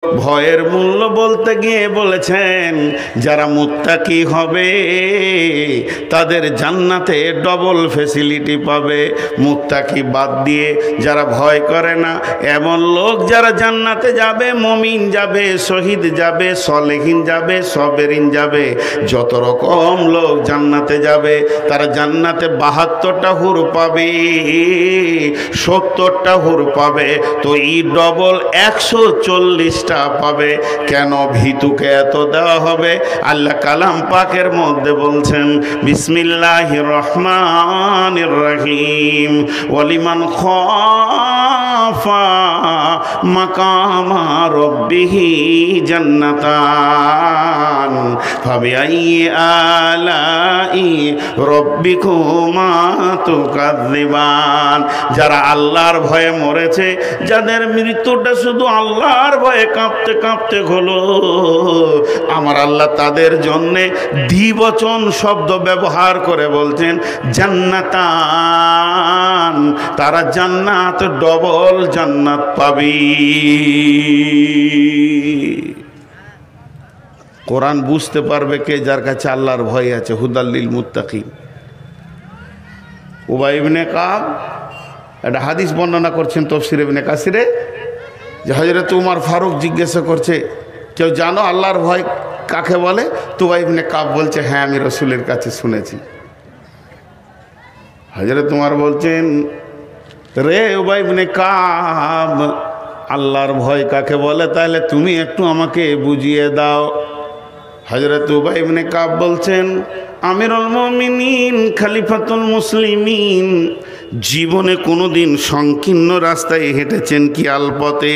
ভয়ের মূল্য বলতে গিয়ে বলেছেন যারা মুত্তাকি হবে তাদের জান্নাতে ডবল ফ্যাসিলিটি পাবে। মুত্তাকি বাদ দিয়ে যারা ভয় করে না এমন লোক যারা জান্নাতে যাবে, মুমিন যাবে, শহীদ যাবে, সলেহিন যাবে, সবেরিন যাবে, যত রকম লোক জান্নাতে যাবে তারা জান্নাতে 72টা হুর পাবে, 70টা হুর পাবে, তো এই ডবল 140টা পাবে। কেন ভীতুকে এত দেওয়া হবে? আল্লাহ কালাম পাকের মধ্যে বলছেন বিসমিল্লাহির রহমানির রহিম ওয়ালিমান খাফা মাকামা রাব্বিহি জান্নাতান ফাবিআইয়ি আলাই রাব্বিকুমা তুকাযযিবান। যারা আল্লাহর ভয়ে মরেছে, যাদের মৃত্যুটা শুধু আল্লাহর ভয়ে কাঁপতে কাঁপতে হলো, আমার আল্লাহ তাদের জন্যে দ্বিবচন শব্দ ব্যবহার করে বলছেন জান্নাতান, তারা জান্নাত ডবল জান্নাত পাবে। কোরআন বুঝতে পারবে কে? যার কাছে আল্লাহর ভয় আছে। হুদাল্লিল মুত্তাকিন। উবাই ইবনে কাব একটা হাদিস বর্ণনা করছেন তাফসীর ইবনে কাসিরে, যে হযরত উমর ফারুক জিজ্ঞাসা করছে কেউ জানো আল্লাহর ভয় কাকে বলে? তো উবাই ইবনে কাব বলছে হ্যাঁ আমি রাসূলের কাছে শুনেছি। হযরত উমর বলছেন রে উবাই ইবনে কাব, আল্লাহর ভয় কাকে বলে তাহলে তুমি একটু আমাকে বুঝিয়ে দাও। হযরত উবাই ইবনে কাব বলছেন আমিরুল মুমিনিন খলিফাতুল মুসলিমিন, জীবনে কোনোদিন সংকীর্ণ রাস্তায় হেঁটেছেন কি আলপথে?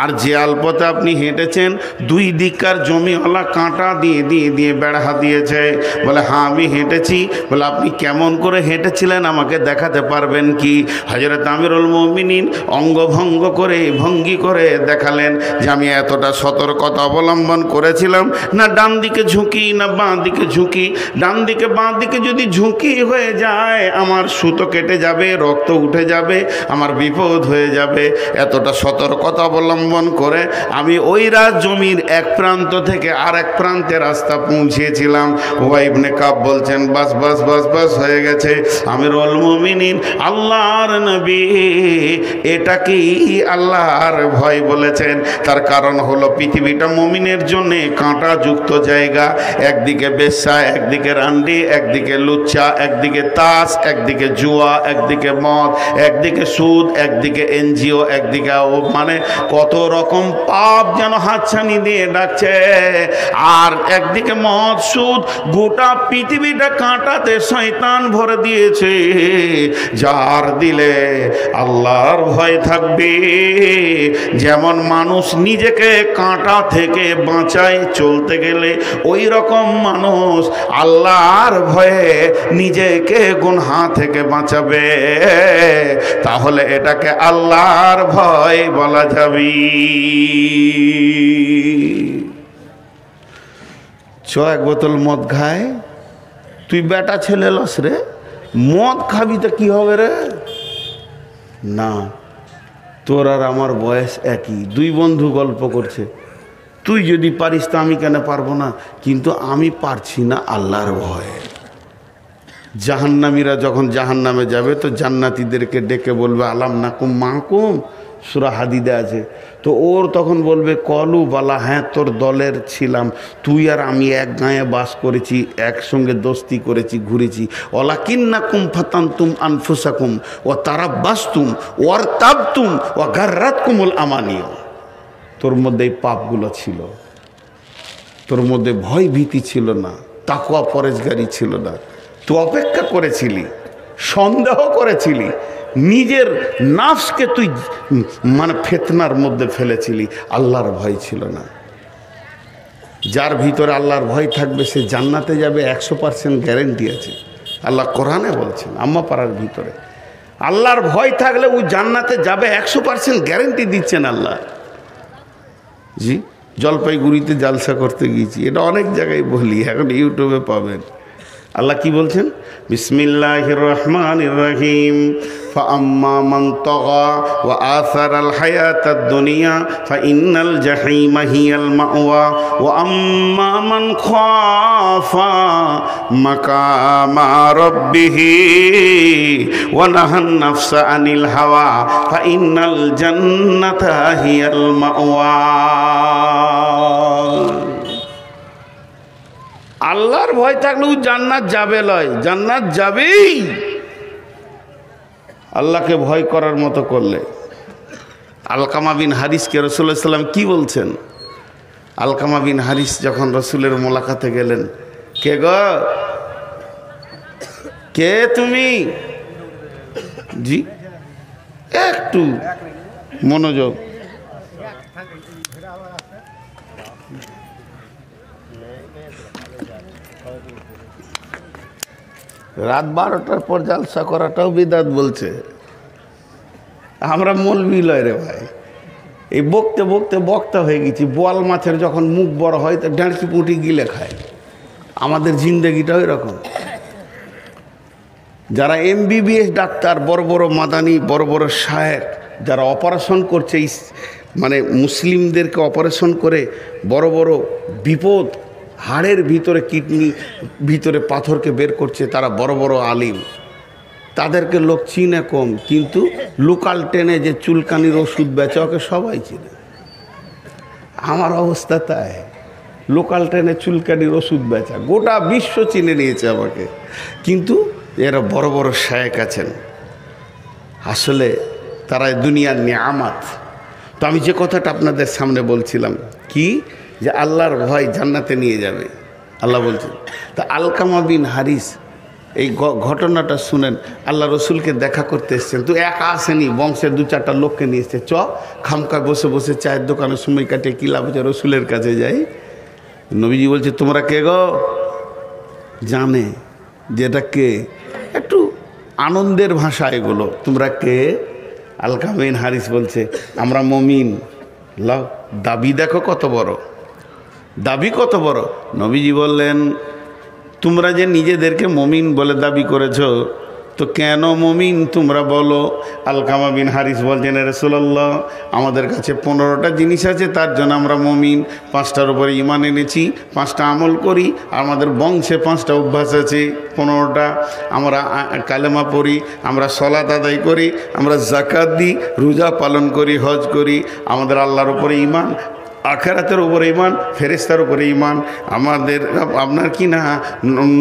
আর যে আলপথে আপনি হেঁটেছেন দুই দিককার জমিওয়ালা কাঁটা দিয়ে দিয়ে দিয়ে বেড়া দিয়েছে। বলে হ্যাঁ আমি হেঁটেছি। বলে আপনি কেমন করে হেঁটেছিলেন আমাকে দেখাতে পারবেন কি? হযরত আমিরুল মুমিনিন অঙ্গভঙ্গ করে ভঙ্গি করে দেখালেন যে আমি এতটা সতর্কতা অবলম্বন করেছিলাম, না ডান দিকে ঝুঁকি না বাঁ দিকে ঝুঁকি, ডান দিকে বাঁ দিকে যদি ঝুঁকি হয়ে যায় আমার সুতো কেটে যাবে, রক্ত উঠে যাবে, আমার বিপদ হয়ে যাবে। এতটা সতর্কতা অবলম্বন করে আমি ওই জমির এক প্রান্ত থেকে আর এক প্রান্তে রাস্তা পৌঁছেছিলাম। উবাই ইবনে কাব বলছেন বাস বাস বাস বাস হয়ে গেছে। আমিরুল মুমিনিন আল্লাহর নবী এটা কি আল্লাহর ভয় বলেছেন? তার কারণ হলো পৃথিবীটা মুমিনের জন্য কাঁটাযুক্ত জায়গা। একদিকে বেশ্যা, একদিকে রান্ডি, একদিকে লুচ্চা, একদিকে তাস, একদিকে জুয়া, একদিকে মদ, একদিকে সুদ, একদিকে এনজিও, একদিকে মানে কত রকম পাপ যেন হাতছানি দিয়ে ডাকছে। আর একদিকে মদ, সুদ, গোটা পৃথিবীটা কাঁটাতে শয়তান ভরে দিয়েছে। যার দিলে আল্লাহর ভয় থাকবে, যেমন মানুষ নিজেকে কাঁটা থেকে বাঁচায় চলতে গেলে, ওই রকম মানুষ আল্লাহর ভয়ে নিজেকে গুনাহ থেকে বাঁচাবে, তাহলে এটাকে আল্লাহর ভয় বলা যাবে। চ এক বোতল মদ খায়, তুই বেটা ছেলে লস রে, মদ খাবি তো কি হবে রে? না, তোর আর আমার বয়স একই, দুই বন্ধু গল্প করছে, তুই যদি পারিস তো আমি কেন পারবো না? কিন্তু আমি পারছি না আল্লাহর ভয়ে। জাহান্নামীরা যখন জাহান্নামে যাবে তো জান্নাতীদেরকে ডেকে বলবে আলাম নাকুম মাকুম, সূরা হাদিদে আছে। তো ওর তখন বলবে কলু বালা, হ্যাঁ তোর দলের ছিলাম, তুই আর আমি এক গাঁয়ে বাস করেছি, একসঙ্গে দোস্তি করেছি, ঘুরেছি। ওয়ালাকিন্নাকুম ফাতানতুম আনফুসাকুম ওয়া তারাব্বাসতুম ওয়ারতাবতুম ওয়া গাররাতকুমুল আমানিয়া। তোর মধ্যে এই পাপগুলো ছিল, তোর মধ্যে ভয় ভীতি ছিল না, তাকওয়া পরেজগারি ছিল না, তুই অপেক্ষা করেছিলি, সন্দেহ করেছিলি, নিজের নাফসকে তুই মানে ফিতনার মধ্যে ফেলেছিলি, আল্লাহর ভয় ছিল না। যার ভিতরে আল্লাহর ভয় থাকবে সে জান্নাতে যাবে, 100% গ্যারেন্টি আছে। আল্লাহ কোরআনে বলছেন আম্মা পাড়ার ভিতরে আল্লাহর ভয় থাকলে ও জান্নাতে যাবে, 100% গ্যারেন্টি দিচ্ছেন আল্লাহ। জি, জলপাইগুড়িতে জালসা করতে গিয়েছি, এটা অনেক জায়গায় বলি, এখন ইউটিউবে পাবেন। আল্লাহ কি বলছেন? বিসমিল্লাহির রহমানির রহিম فأما من طغى وآثر الحياة الدنيا فإن الجحيم هي المأوى وأما من خاف مقام ربه ونهى النفس عن الهوى فإن الجنة هي المأوى আল্লাহর ভয় থাকলেও জান্নাত যাবে লয়, জান্নাত যাবেই আল্লাহকে ভয় করার মতো করলে। আলকামা বিন হারিসকে রাসূলুল্লাহ সাল্লাল্লাহু আলাইহি ওয়াসাল্লাম কি বলছেন? আলকামা বিন হারিস যখন রাসূলের মোলাকাতে গেলেন, কে গো, কে তুমি? জি একটু মনোযোগ। রাত 12টার পর জালসা করাটাও বিদাত বলছে। আমরা মৌলবি লয় রে ভাই, এই বকতে বকতে বক্তা হয়ে গেছি। বোয়াল মাছের যখন মুখ বড় হয় তো ডাঁড়কি পুঁটি গিলে খায়। আমাদের জিন্দেগিটা ওই রকম। যারা MBBS ডাক্তার, বড় বড় মাদানি, বড় বড় শায়েখ, যারা অপারেশন করছে, মানে মুসলিমদেরকে অপারেশন করে বড় বড় বিপদ, হাড়ের ভিতরে কিডনি ভিতরে পাথরকে বের করছে, তারা বড় বড় আলিম। তাদেরকে লোক চিনে কম, কিন্তু লোকাল ট্রেনে যে চুলকানির ওষুধ বেচে ওকে সবাই চিনে। আমার অবস্থা তাই, লোকাল ট্রেনে চুলকানির ওষুধ বেচা গোটা বিশ্ব চিনে নিয়েছে আমাকে। কিন্তু এরা বড় বড় শায়েখ আছেন, আসলে তারা দুনিয়ার নিয়ামত। তো আমি যে কথাটা আপনাদের সামনে বলছিলাম কি, যে আল্লাহর ভয় জান্নাতে নিয়ে যাবে আল্লাহ বলছেন। তা আলকামা বিন হারিস এই ঘটনাটা শুনেন, আল্লাহ রসুলকে দেখা করতে এসছেন। তো একা আসেনি, বংশের 2-4টা লোককে নিয়ে এসছে। খামকায় বসে বসে চায়ের দোকানে সময় কাটিয়ে কী লাভ হচ্ছে, রসুলের কাছে যাই। নবীজি বলছে, তোমরা কে গো? জানে যেটা কে, একটু আনন্দের ভাষা এগুলো। তোমরা কে? আলকামা বিন হারিস বলছে, আমরা মুমিন। লাও, দাবি দেখো কত বড়, দাবি কত বড়। নবীজি বললেন, তোমরা যে নিজেদেরকে মুমিন বলে দাবি করেছো, তো কেন মুমিন তোমরা বলো? আলকামা বিন হারিস বলছেন, রাসূলুল্লাহ, আমাদের কাছে 15টা জিনিস আছে, তার জন্য আমরা মুমিন। 5টার উপরে ঈমান এনেছি, 5টা আমল করি, আমাদের বংশে 5টা অভ্যাস আছে। 15টা আমরা কালেমা পড়ি, আমরা সালাত আদায় করি, আমরা যাকাত দিই, রোজা পালন করি, হজ করি, আমাদের আল্লাহর উপরে ঈমান, আখিরাতের উপরে ঈমান, ফেরেশতার উপরে ঈমান, আমাদের আপনার কি না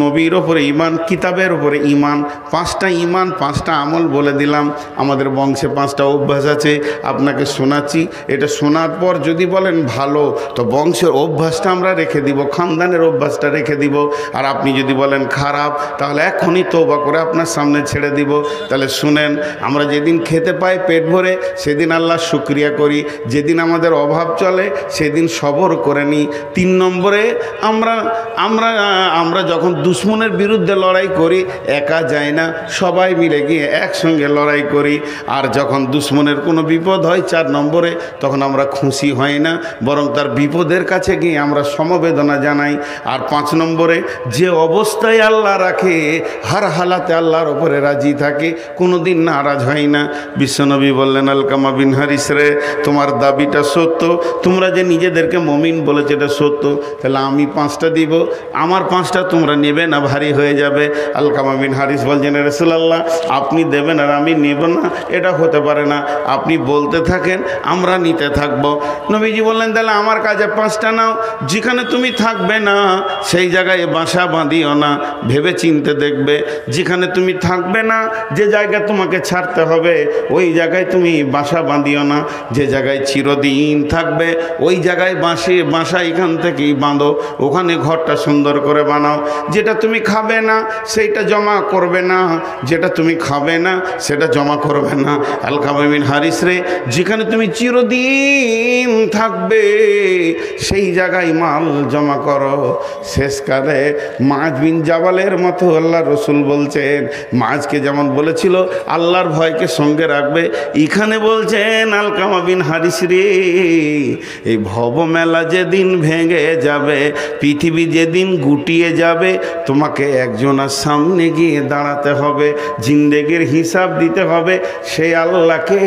নবীর উপরে ঈমান, কিতাবের উপরে ঈমান। 5টা ঈমান, 5টা আমল বলে দিলাম। আমাদের বংশে 5টা অভ্যাস আছে, আপনাকে শোনাচ্ছি। এটা শোনার পর যদি বলেন ভালো, তো বংশের অভ্যাসটা আমরা রেখে দিব, খানদানের অভ্যাসটা রেখে দিব। আর আপনি যদি বলেন খারাপ, তাহলে এখনই তওবা করে আপনার সামনে ছেড়ে দিব। তাহলে শুনেন, আমরা যেদিন খেতে পাই পেট ভরে, সেদিন আল্লাহর শুকরিয়া করি। যেদিন আমাদের অভাব চলে, সেদিন সবর করে নিই। 3 নম্বরে, আমরা যখন দুশ্মনের বিরুদ্ধে লড়াই করি, একা যাই না, সবাই মিলে গিয়ে একসঙ্গে লড়াই করি। আর যখন দুশ্মনের কোনো বিপদ হয় 4 নম্বরে, তখন আমরা খুশি হই না, বরং তার বিপদের কাছে গিয়ে আমরা সমবেদনা জানাই। আর 5 নম্বরে, যে অবস্থায় আল্লাহ রাখে, হার হালাতে আল্লাহর ওপরে রাজি থাকে, কোনো দিন নারাজ হয় না। বিশ্বনবী বললেন, আলকামা বিন হারিস রে, তোমার দাবিটা সত্য, তোমরা যে নিজেদেরকে মুমিন বলেছে এটা সত্য। তাহলে আমি 5টা দিব, আমার 5টা তোমরা নেবে না, ভারী হয়ে যাবে। আলকামা বিন হারিস বলছেন, রাসূলুল্লাহ, আপনি দেবেন আর আমি নেব না, এটা হতে পারে না। আপনি বলতে থাকেন, আমরা নিতে থাকব। নবীজি বললেন, তাহলে আমার কাছে 5টা নাও। যেখানে তুমি থাকবে না সেই জায়গায় বাসা বাঁধিও না, ভেবে চিনতে দেখবে। যেখানে তুমি থাকবে না, যে জায়গায় তোমাকে ছাড়তে হবে, ওই জায়গায় তুমি বাসা বাঁধিও না। যে জায়গায় চিরদিন থাকবে, ওই জায়গায় বাসা এখান থেকেই বাঁধো, ওখানে ঘরটা সুন্দর করে বানাও। যেটা তুমি খাবে না সেইটা জমা করবে না, যেটা তুমি খাবে না সেটা জমা করবে না। আলকামা বিন হারিস রে, যেখানে তুমি চিরদিন থাকবে সেই জায়গায় মাল জমা করো। শেষকালে মাজ বিন জাবালের মতো আল্লাহ রসুল বলছেন, মাজকে যেমন বলেছিল আল্লাহর ভয়কে সঙ্গে রাখবে, এখানে বলছেন আলকামা বিন হারিস রে, এই ভব মেলা যেদিন ভেঙে যাবে, পৃথিবী যেদিন গুটিয়ে যাবে, তোমাকে একজনের সামনে গিয়ে দাঁড়াতে হবে, জিন্দেগির হিসাব দিতে হবে। সেই আল্লাহকে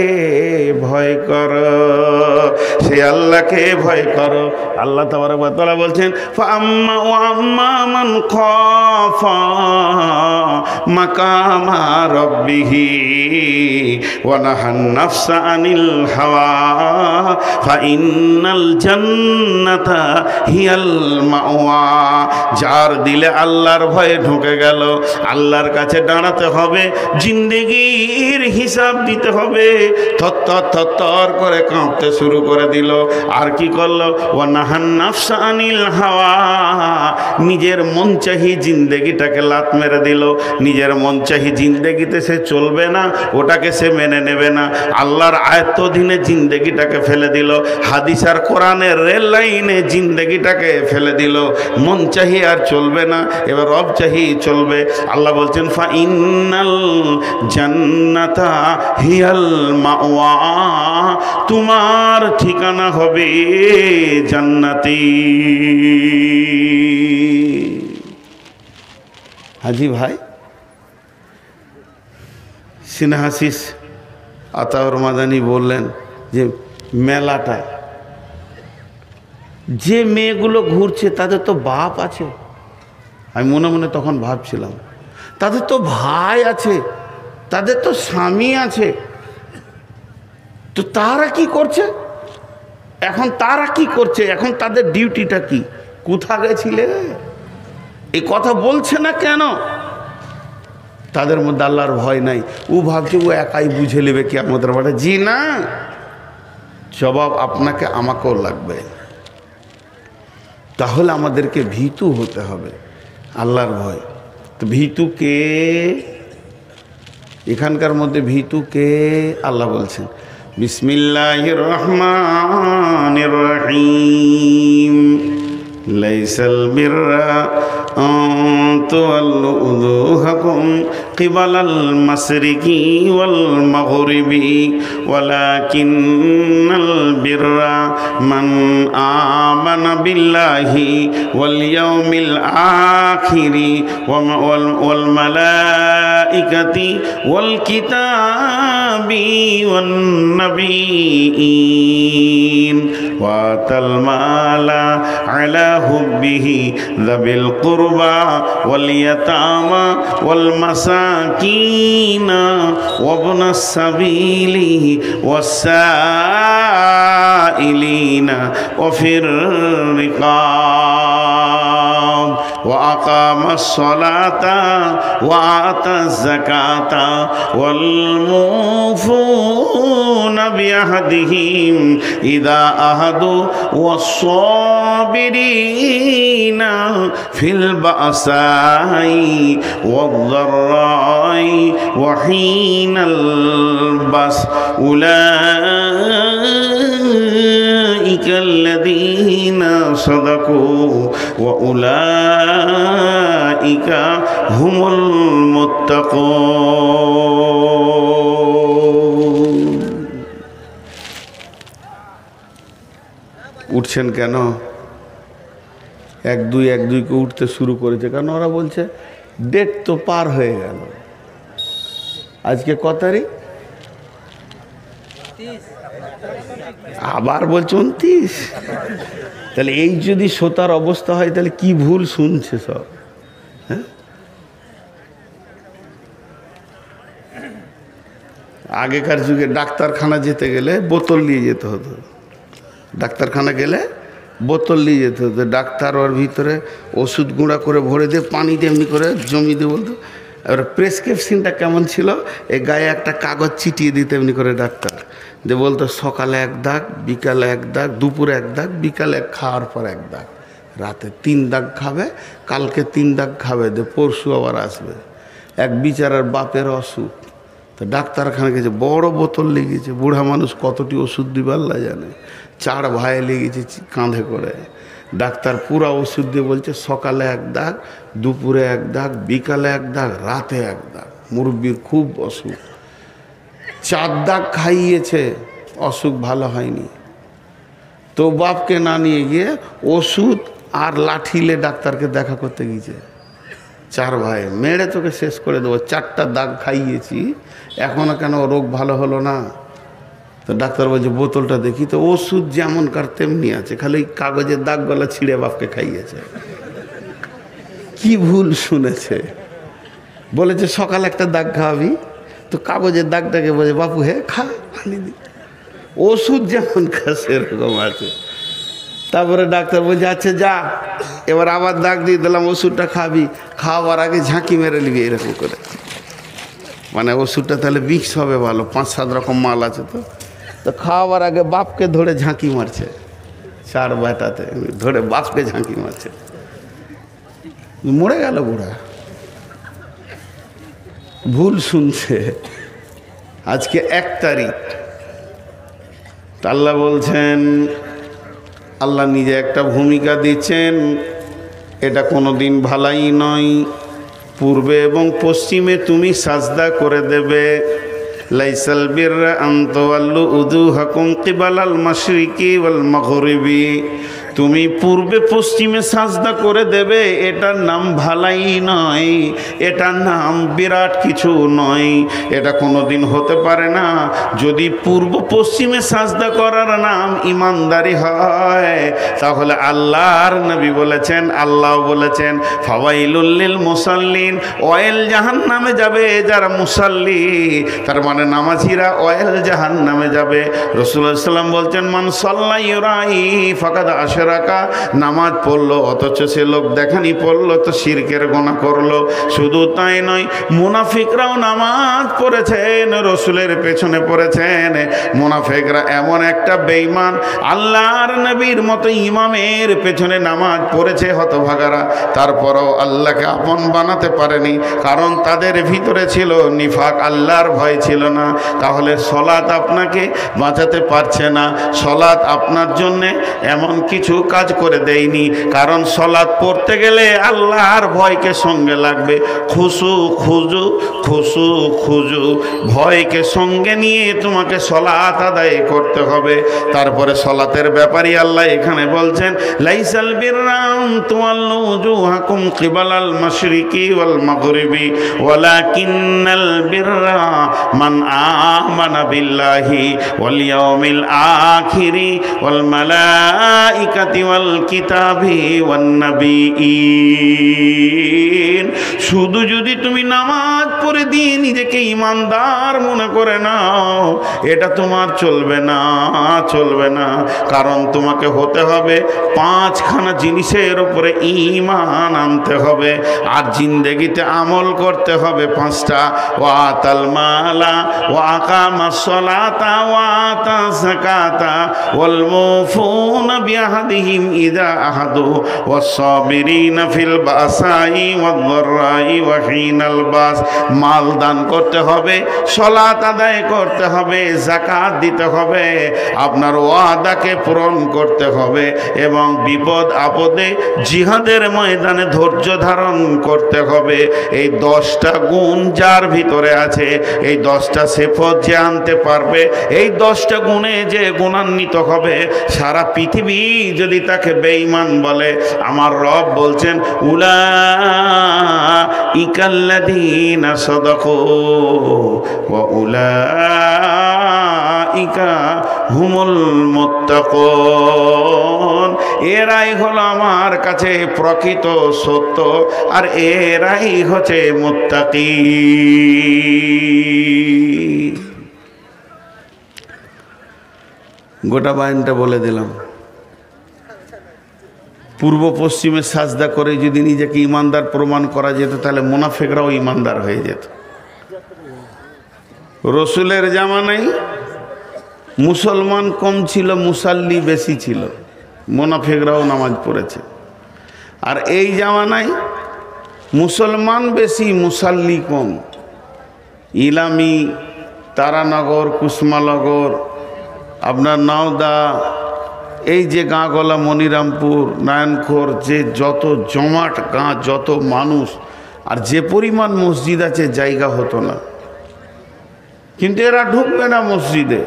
ভয় করো, সেই আল্লাহকে ভয় করো। আল্লাহ তাবারক ওয়া তাআলা বলছেন, ফাআম্মা ওয়া আম্মা মান খাফা মাকামা রাব্বিহি ওয়া নাহান নাফসা আনিল হাওয়া ফাইন্নাল জান্নাতা হিয়াল মাওয়া। যার দিলে আল্লাহর ভয়ে ঢুকে গেল, আল্লাহর কাছে দাঁড়াতে হবে, জিন্দেগির হিসাব দিতে হবে, থর করে কাঁপতে শুরু করে দিল। আর কি করলো? ওয়া নাহান নাফসা আনিল হাওয়া, নিজের মন চাহি জিন্দেগিটাকে লাত মেরে দিল। নিজের মন চাহি জিন্দেগিতে সে চলবে না, ওটাকে সে মেনে নেবে না। আল্লাহর আয়ত্তাধীনে জিন্দেগিটাকে ফেলে দিল, হাদিস আর কোরআনের রেল লাইনে জিন্দেগিটাকে ফেলে দিল। মন চাহি আর চলবে না, এবার রব চাহি চলবে। আল্লাহ বলছেন, ফাইন্নাল জান্নাতা হিয়াল মাওয়া, তোমার ঠিকানা হবে জান্নাতি। হাজি ভাই সিনহাসিস আতাউর মাদানী বললেন যে মেলাটা যে মেয়েগুলো ঘুরছে তাদের তো বাপ আছে। আমি মনে মনে তখন ভাবছিলাম, তাদের তো ভাই আছে, তাদের তো স্বামী আছে, তো তারা কি করছে এখন? তারা কি করছে এখন? তাদের ডিউটিটা কি? কোথা গেছিলে? এই কথা বলছে না কেন? তাদের মধ্যে আল্লাহর ভয় নাই। ও ভাবছে ও একাই বুঝে নেবে কি আমাদের বাড়ি। জি না, জবাব আপনাকে আমাকেও লাগবে। তাহলে আমাদেরকে ভীতু হতে হবে, আল্লাহর ভয়। তো ভীতু কে? এখানকার মধ্যে ভীতু কে? আল্লাহ বলছেন, বিসমিল্লাহির রহমানির রহিম, লাইসাল বিররা আন তুওয়াল্লু উজুহাকুম কিবালাল মাশরিকি ওয়াল মাগরিবি ওয়ালাকিন্নাল বিররা মান আমানা বিল্লাহি ওয়াল ইয়াউমিল আখিরি ওয়াল মালাইকাতি ওয়াল কিতাবি ওয়ান নাবিয়্যিন ওয়া আতাল মালা আলা হুব্বিহি যাবিল কুরবা ওয়াল ইয়াতামা ওয়াল মাসাকিনা ওয়া ইবনাস সাবিলি ওয়াস সাইলিনা ওয়া ফির রিকাব ওয়া আকামাস সালাতা ওয়া আতাজ যাকাতা ওয়াল মুফুনা বিআহদিহিম ইযা আহাদু ওয়াস সাবিরিনা ফিল বাসাই ওয়াদ-দাররাই ওয়া হিনাল বাস উলাইকাল্লাযীনা সাদাকু ওয়া উলাইকা হুমুল মুত্তাকুন। উঠছেন কেন? এক দুই কে উঠতে শুরু করেছে, কারণ ওরা বলছে ডেট তো পার হয়ে গেল। আজকে কত তারিখ? আবার বলছে 29। তাহলে এই যদি শ্রোতার অবস্থা হয় তাহলে কি ভুল শুনছে সব। হ্যাঁ, আগেকার যুগে ডাক্তারখানা যেতে গেলে বোতল নিয়ে যেতে হতো। ডাক্তারখানা গেলে বোতল নিয়ে যেতে হতো। ডাক্তার ওর ভিতরে ওষুধ গুঁড়া করে ভরে দিয়ে পানিতে এমনি করে জমি দিয়ে বলতো। এবার প্রেসক্রিপশনটা কেমন ছিল, এ গায়ে একটা কাগজ চিটিয়ে দিতে এমনি করে ডাক্তার, যে বলতো সকালে 1 দাগ, বিকালে 1 দাগ, দুপুরে 1 দাগ, বিকালে খাওয়ার পর 1 দাগ, রাতে 3 দাগ খাবে, কালকে 3 দাগ খাবে, যে পরশু আবার আসবে। এক বিচারার বাপের অসুখ, তো ডাক্তারখানা গেছে, বড় বোতল লেগেছে, বুড়া মানুষ কতটি ওষুধ দিবে আল্লাহ জানে। 4 ভাই লেগেছে কাঁধে করে। ডাক্তার পুরা ওষুধ দিয়ে বলছে সকালে 1 দাগ, দুপুরে 1 দাগ, বিকালে 1 দাগ, রাতে 1 দাগ। মুরব্বির খুব অসুখ, 4 দাগ খাইয়েছে, অসুখ ভালো হয়নি। তো বাপকে না নিয়ে গিয়ে ওষুধ আর লাঠিলে ডাক্তারকে দেখা করতে গিয়েছে। 4 ভাই, মেরে তোকে শেষ করে দেবো, 4টা দাগ খাইয়েছি, এখনও কেন রোগ ভালো হলো না? তো ডাক্তার বলছে বোতলটা দেখি, তো ওষুধ যেমনকার তেমনি আছে, খালি কাগজের দাগ গলা ছিঁড়ে বাপকে খাইয়েছে। কি ভুল শুনেছে? বলেছে সকাল একটা দাগ খাওয়াবি, তো কাগজের দাগটাকে বলে বাপু হে খা, আনি দি। ওষুধ যেমন খা সেরকম আছে। তারপরে ডাক্তার বলছে আচ্ছা যা, এবার আবার দাগ দিয়ে দিলাম, ওষুধটা খাবি, খাওয়ার আগে ঝাঁকি মেরে নিবি এরকম করে। মানে ওষুধটা তাহলে মিক্স হবে ভালো, 5-7 রকম মাল আছে। তো খাওয়ার আগে বাপকে ধরে ঝাঁকি মারছে, 4 বেটাতে ধরে বাপকে ঝাঁকি মারছে, মরে গেল বুড়া। ভুল শুনছে। আজকে 1 তারিখ, আল্লাহ বলছেন, আল্লাহ নিজে একটা ভূমিকা দিচ্ছেন, এটা কোনো দিন ভালাই নয়। পূর্বে এবং পশ্চিমে তুমি সাজদা করে দেবে। লাইসাল বিররা আন তুওয়াল্লু উজুহাকুম কিবালাল মাশরিকি ওয়াল মাগরিবি। তুমি পূর্বে পশ্চিমে সাজদা করে দেবে, এটার নাম ভালাই নয়, এটার নাম বিরাট কিছু নয়, এটা কোনো দিন হতে পারে না। যদি পূর্ব পশ্চিমে সাজদা করার নাম ইমানদারি হয়, তাহলে আল্লাহর নবী বলেছেন, আল্লাহ বলেছেন ফাওয়াইলুল লিল মুসাল্লিন, ওয়াইল জাহান্নামে যাবে যারা মুসাল্লি, তার মানে নামাজিরা ওয়াইল জাহান্নামে যাবে। রাসূলুল্লাহ সাল্লাল্লাহু আলাইহি ওয়াসাল্লাম বলছেন মান সাল্লা ইউরাই ফাকাদ আশরাকা, নামাজ পড়লো অথচ সে লোক দেখানি পড়লো, তো শিরকের গুনাহ করলো। শুধু তাই নয়, মুনাফিকরাও নামাজ পড়েছেন, রসুলের পেছনে পড়েছেন। মুনাফিকরা এমন একটা বেঈমান, আল্লাহর নবীর মতো ইমামের পেছনে নামাজ পড়েছে হতভাগারা, তারপরও আল্লাহকে আপন বানাতে পারেনি, কারণ তাদের ভিতরে ছিল নিফাক, আল্লাহর ভয় ছিল না। তাহলে সলাত আপনাকে বাঁচাতে পারছে না, সলাত আপনার জন্যে এমন কিছু কাজ করে দেয়নি, কারণ সলাত পড়তে গেলে আল্লাহর ভয়কে সঙ্গে লাগবে। খুশু খুজু, খুশু খুজু, ভয়কে সঙ্গে নিয়ে তোমাকে সলাত আদায় করতে হবে। তারপরে সলাতের ব্যাপারে আল্লাহ এখানে বলছেন লাইসাল বিররা আন তুওয়াল্লু উজুহাকুম কিবালাল মাশরিকি ওয়াল মাগরিবি ওয়ালাকিন্নাল বিররা মান আমানা বিল্লাহি ওয়াল ইয়াউমিল আখিরি ওয়াল মালাইকাতি ওয়াল কিতাবি ওয়ান নাবিয়িন। শুধু যদি তুমি নামাজ পড়ে দিয়ে নিজেকে ঈমানদার মনে করে নাও, এটা তোমার চলবে না, চলবে না। কারণ তোমাকে হতে হবে 5খানা জিনিসের উপরে ঈমান আনতে হবে, আর জিন্দেগিতে আমল করতে হবে 5টা। ওয়াতাল মালা ওয়া আকামাস সালাতা ওয়া আতা যাকাতা ওয়াল মুফুনা বিআহদিহিম ইযা আহাদু ওয়াস সাবিরিনা ফিল বাসাই ওয়াদ দাররাই ওয়া হিনাল বাস। মাল দান করতে হবে, সালাত আদায় করতে হবে, যাকাত দিতে হবে, আপনার ওয়াদাকে পূরণ করতে হবে, এবং বিপদ আপদে জিহাদের ময়দানে ধৈর্য ধারণ করতে হবে। এই 10টা গুণ যার ভিতরে আছে, এই 10টা সিফত যে আনতে পারবে, এই 10টা গুণে যে গুণান্বিত হবে, সারা পৃথিবী যদি তাকে বেঈমান বলে, আমার রব বলছেন উলাইকাল্লাযীনা সাদাকু ওয়া উলাইকা হুমুল মুত্তাকুন। এরাই হলো আমার কাছে প্রকৃত সত্য, আর এরাই হচ্ছে মুত্তাকি। গোটা বায়ানটা বলে দিলাম। পূর্ব পশ্চিমে সাজদা করে যদি নিজেকে ইমানদার প্রমাণ করা যেত, তাহলে মুনাফিকরাও ইমানদার হয়ে যেত। রসুলের জামানায় মুসলমান কম ছিল, মুসাল্লি বেশি ছিল, মুনাফিকরাও নামাজ পড়েছে। আর এই জামানায় মুসলমান বেশি, মুসাল্লি কম। ইলামি, তারানগর, কুসমানগর, আপনার নাওদা, এই যে গাঁগলা, মনিরামপুর, নারায়ণখোর, যে যত জমাট গাঁ, যত মানুষ, আর যে পরিমাণ মসজিদ আছে, জায়গা হতো না। কিন্তু এরা ঢুকবে না মসজিদে,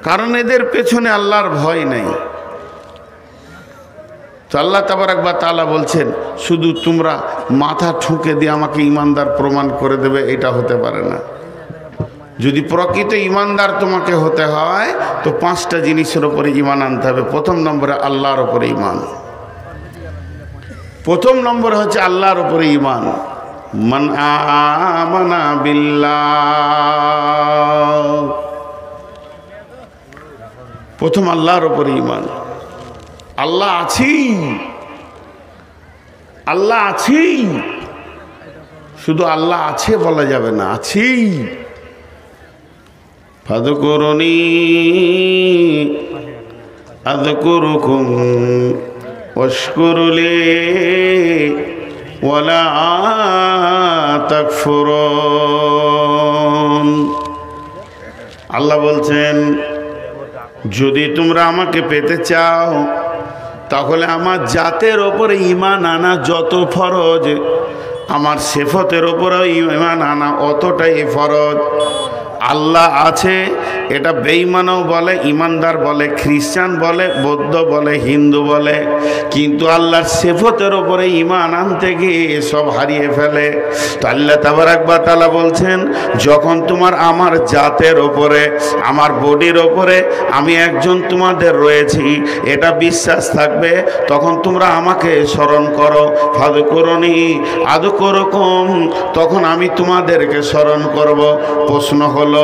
কারণ এদের পেছনে আল্লাহর ভয় নেই। তো আল্লাহ তাবারক ওয়া তাআলা বলছেন শুধু তোমরা মাথা ঠুকে দিয়ে আমাকে ইমানদার প্রমাণ করে দেবে, এটা হতে পারে না। যদি প্রকৃত ইমানদার তোমাকে হতে হয় তো 5টা জিনিসের উপরে ঈমান আনতে হবে। প্রথম নম্বরে আল্লাহর উপরে ঈমান। প্রথম নম্বর হচ্ছে আল্লাহর উপরে ঈমান। মান আমানা বিল্লাহ, প্রথম আল্লাহর উপরে ঈমান। আল্লাহ আছেই, আল্লাহ আছেই, শুধু আল্লাহ আছে বলা যাবে না, আছেই। ফাযকুরুনি আযকুরুকুম ওয়াশকুরুলি ওয়ালা তাকফুরুন। আল্লাহ বলছেন যদি তোমরা আমাকে পেতে চাও তাহলে আমার জাতের ওপরে ঈমান আনা যত ফরজ, আমার সিফতের ওপরেও ঈমান আনা অতটাই ফরজ। আল্লাহ আছে এটা বেঈমানও বলে, ইমানদার বলে, খ্রিস্টান বলে, বৌদ্ধ বলে, হিন্দু বলে, কিন্তু আল্লাহর সিফতের ওপরে ঈমান আনতে গিয়ে সব হারিয়ে ফেলে। তো আল্লাহ তাবারক ওয়া তাআলা বলছেন যখন তোমার আমার জাতের ওপরে, আমার বডির ওপরে আমি একজন তোমাদের রয়েছি এটা বিশ্বাস থাকবে, তখন তোমরা আমাকে স্মরণ করো। ফাযকুরুনি আযকুরুকুম, তখন আমি তোমাদেরকে স্মরণ করব। প্রশ্ন হলো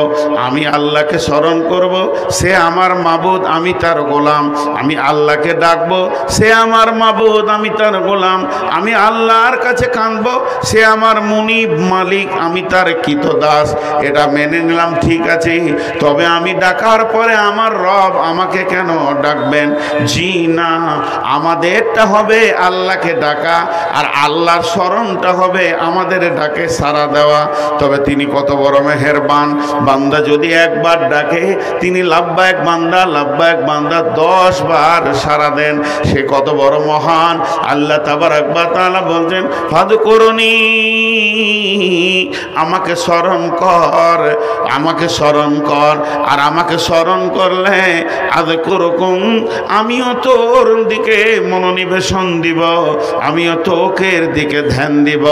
আমি আল্লাহকে স্মরণ করব, সে আমার মাবুদ, আমি তার গোলাম। আমি আল্লাহকে ডাকবো, সে আমার মাবুদ, আমি তার গোলাম। আমি আল্লাহর কাছে কাঁদবো, সে আমার মুনিব মালিক, আমি তার কৃতদাস। এটা মেনে নিলাম, ঠিক আছে। তবে আমি ডাকার পরে আমার রব আমাকে কেন ডাকবেন? জি না, আমাদেরটা হবে আল্লাহকে ডাকা, আর আল্লাহর স্মরণটা হবে আমাদের ডাকে সাড়া দেওয়া। তবে তিনি কত বড় মেহেরবান, বান্দা যদি একবার ডাকে তিনি লাব্বাইক বান্দা, লাব্বাইক বান্দা 10 বার সাড়া দেন, সে কত বড় মহান। আল্লাহ তাবারক ওয়া তাআলা বলছেন ফাযকুরুনি, আমাকে স্মরণ কর, আমাকে স্মরণ কর। আর আমাকে স্মরণ করলে আযকুরুকুম, আমিও তোর দিকে মনোনিবেশন দিব, আমিও তোকের দিকে ধ্যান দিব,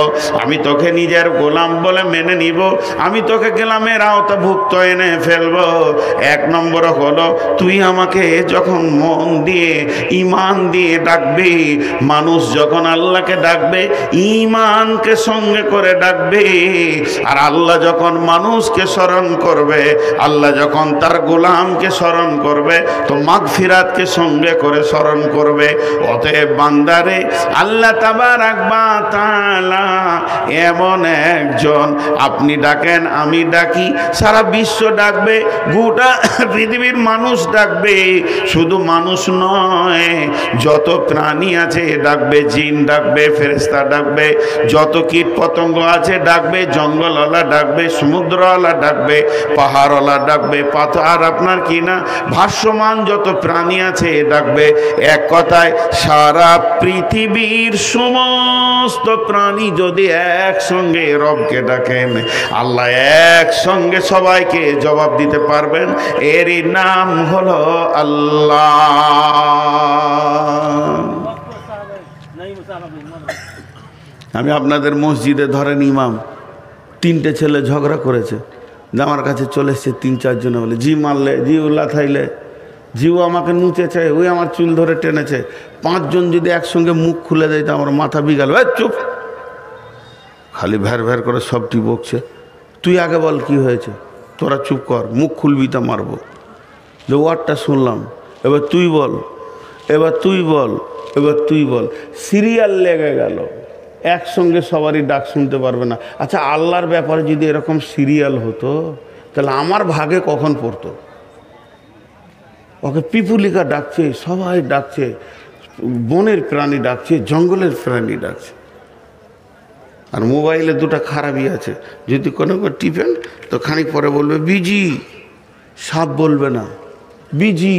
আমি তোকে নিজের গোলাম বলে মেনে নিব, আমি তোকে গোলামের আওতাভুক্ত এনে ফেলবো। 1 নম্বর হলো তুই আমাকে যখন মন দিয়ে ঈমান দিয়ে ডাকবি, মানুষ যখন আল্লাহকে ডাকবে ঈমানকে সঙ্গে করে ডাকবে, আর আল্লাহ যখন মানুষকে স্মরণ করবে, আল্লাহ যখন তার গোলামকে স্মরণ করবে তো মাগফিরাতকে সঙ্গে করে স্মরণ করবে। অতএব বান্দারে আল্লাহ তাবারক ওয়া তাআলা এমন একজন, আপনি ডাকেন আমি ডাকি, সারা বিশ্ব ডাকবে, গোটা পৃথিবীর মানুষ ডাকবে। শুধু মানুষ নয়, যত প্রাণী আছে ডাকবে, জিন ডাকবে, ফেরেশতা ডাকবে, যত কীট পতঙ্গ আছে ডাকবে, জঙ্গলওয়ালা ডাকবে, সমুদ্রওয়ালা ডাকবে, পাহাড়ওয়ালা ডাকবে, পাথর আপনার কি না ভাসমান যত প্রাণী আছে ডাকবে। এক কথায় সারা পৃথিবীর সমস্ত প্রাণী যদি একসঙ্গে রবকে ডাকেন, আল্লাহ একসঙ্গে সবাইকে জবাব দিতে পারবেন। এরই নাম হলো আল্লাহ। আমি আপনাদের মসজিদে ধরেন ইমাম, 3টে ছেলে ঝগড়া করেছে, আমার কাছে চলে এসছে 3-4 জনে, বলে জি মারলে, জি উল্লা থাইলে, জিও আমাকে নুচেছে, ওই আমার চুল ধরে টেনেছে। 5 জন যদি একসঙ্গে মুখ খুলে দেয় তো আমার মাথা বিগাল। চুপ, খালি ভ্যার ভ্যার করে সবটি বকছে। তুই আগে বল কি হয়েছে, তোরা চুপ কর, মুখ খুলবি তা মারবো। যে ওয়ার্ডটা শুনলাম, এবার তুই বল, এবার তুই বল, এবার তুই বল। সিরিয়াল লেগে গেল, একসঙ্গে সবারই ডাক শুনতে পারবে না। আচ্ছা, আল্লাহর ব্যাপারে যদি এরকম সিরিয়াল হতো তাহলে আমার ভাগে কখন পড়তো? ওকে পিপুলিকা ডাকছে, সবাই ডাকছে, বনের প্রাণী ডাকছে, জঙ্গলের প্রাণী ডাকছে। আর মোবাইলে 2টা খারাপই আছে, যদি কোনো টিপেন তো খানিক পরে বলবে বিজি, সাপ বলবে না, বিজি।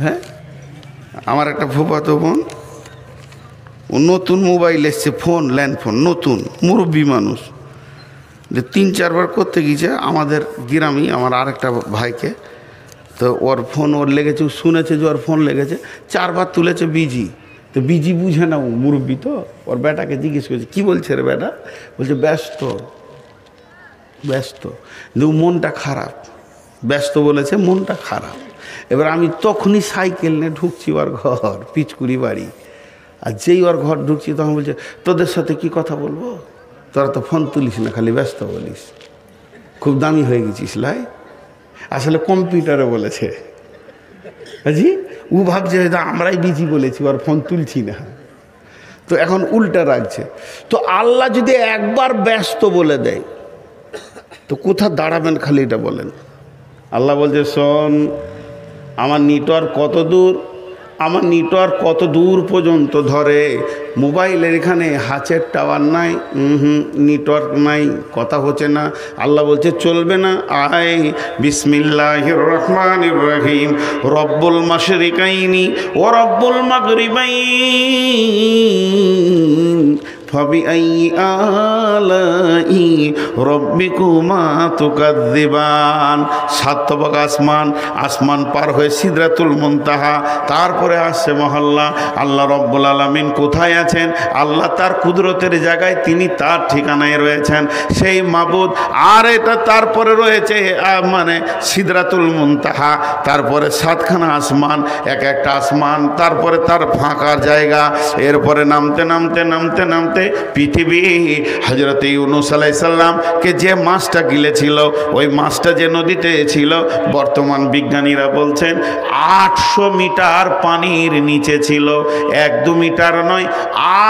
হ্যাঁ, আমার একটা ফুফাতো বোন, নতুন মোবাইল এসছে, ফোন, ল্যান্ড ফোন, নতুন, মুরব্বী মানুষ, যে 3-4 বার করতে গিয়েছে আমাদের গ্রামে আমার আরেকটা ভাইকে, তো ওর ফোন ওর লেগেছে, ও শুনেছে যে ওর ফোন লেগেছে, 4 বার তুলেছে বিজি। তো বিজি বুঝে না, ও মুরব্বী তো, ওর বেটাকে জিজ্ঞেস করেছে কী বলছে রে বেটা, বলছে ব্যস্ত ব্যস্ত, কিন্তু মনটা খারাপ, ব্যস্ত বলেছে মনটা খারাপ। এবার আমি তখনই সাইকেল নিয়ে ঢুকছি ওর ঘর, পিচকুড়ি বাড়ি। আর যেই ওর ঘর ঢুকছি তখন বলছে তোদের সাথে কি কথা বলবো, তোরা তো ফোন তুলিস না, খালি ব্যস্ত বলিস, খুব দামি হয়ে গেছিস লাই। আসলে কম্পিউটারে বলেছে জি, ও ভাবছে হয়তো আমরাই বিজি বলেছি, ওর ফোন তুলছি না, তো এখন উল্টা রাখছে। তো আল্লাহ যদি একবার ব্যস্ত বলে দেয় তো কোথা দাঁড়াবেন, খালি এটা বলেন। আল্লাহ বলছে শোন, আমার নেটওয়ার্ক কত দূর, আমার নেটওয়ার্ক কত দূর পর্যন্ত ধরে। মোবাইলের এখানে হাতের টাওয়ার নাই, নেটওয়ার্ক নাই, কথা হচ্ছে না। আল্লাহ বলছে চলবে না, আয় বিসমিল্লাহির রহমানির রহিম, রব্বুল মাশরিকাইনি ও রব্বুল মাগরিবাইন ফাবিআইয়ি আলাই রব্বিকুমা তুকাযযিবান। সাতবক আসমান, আসমান পার হয়ে সিদরাতুল মুনতাহা, তারপরে আসছে মহল্লা। আল্লাহ রব্বুল আলামিন কোথায় আছেন? আল্লাহ তার কুদরতের জায়গায়, তিনি তার ঠিকানায় রয়েছেন, সেই মাবুদ। আর এটা তারপরে রয়েছে মানে সিদরাতুল মুনতাহা, তারপরে 7খানা আসমান, এক একটা আসমান, তারপরে তার ফাঁকার জায়গা, এরপরে নামতে নামতে নামতে নামতে পৃথিবী। হযরত ইউনূস আলাইহিস সালামকে যে মাছটা গিলেছিল, ওই মাছটা যে নদীতে ছিল, বর্তমান বিজ্ঞানীরা বলছেন 800 মিটার পানির নিচে ছিল। 1-2 মিটার নয়,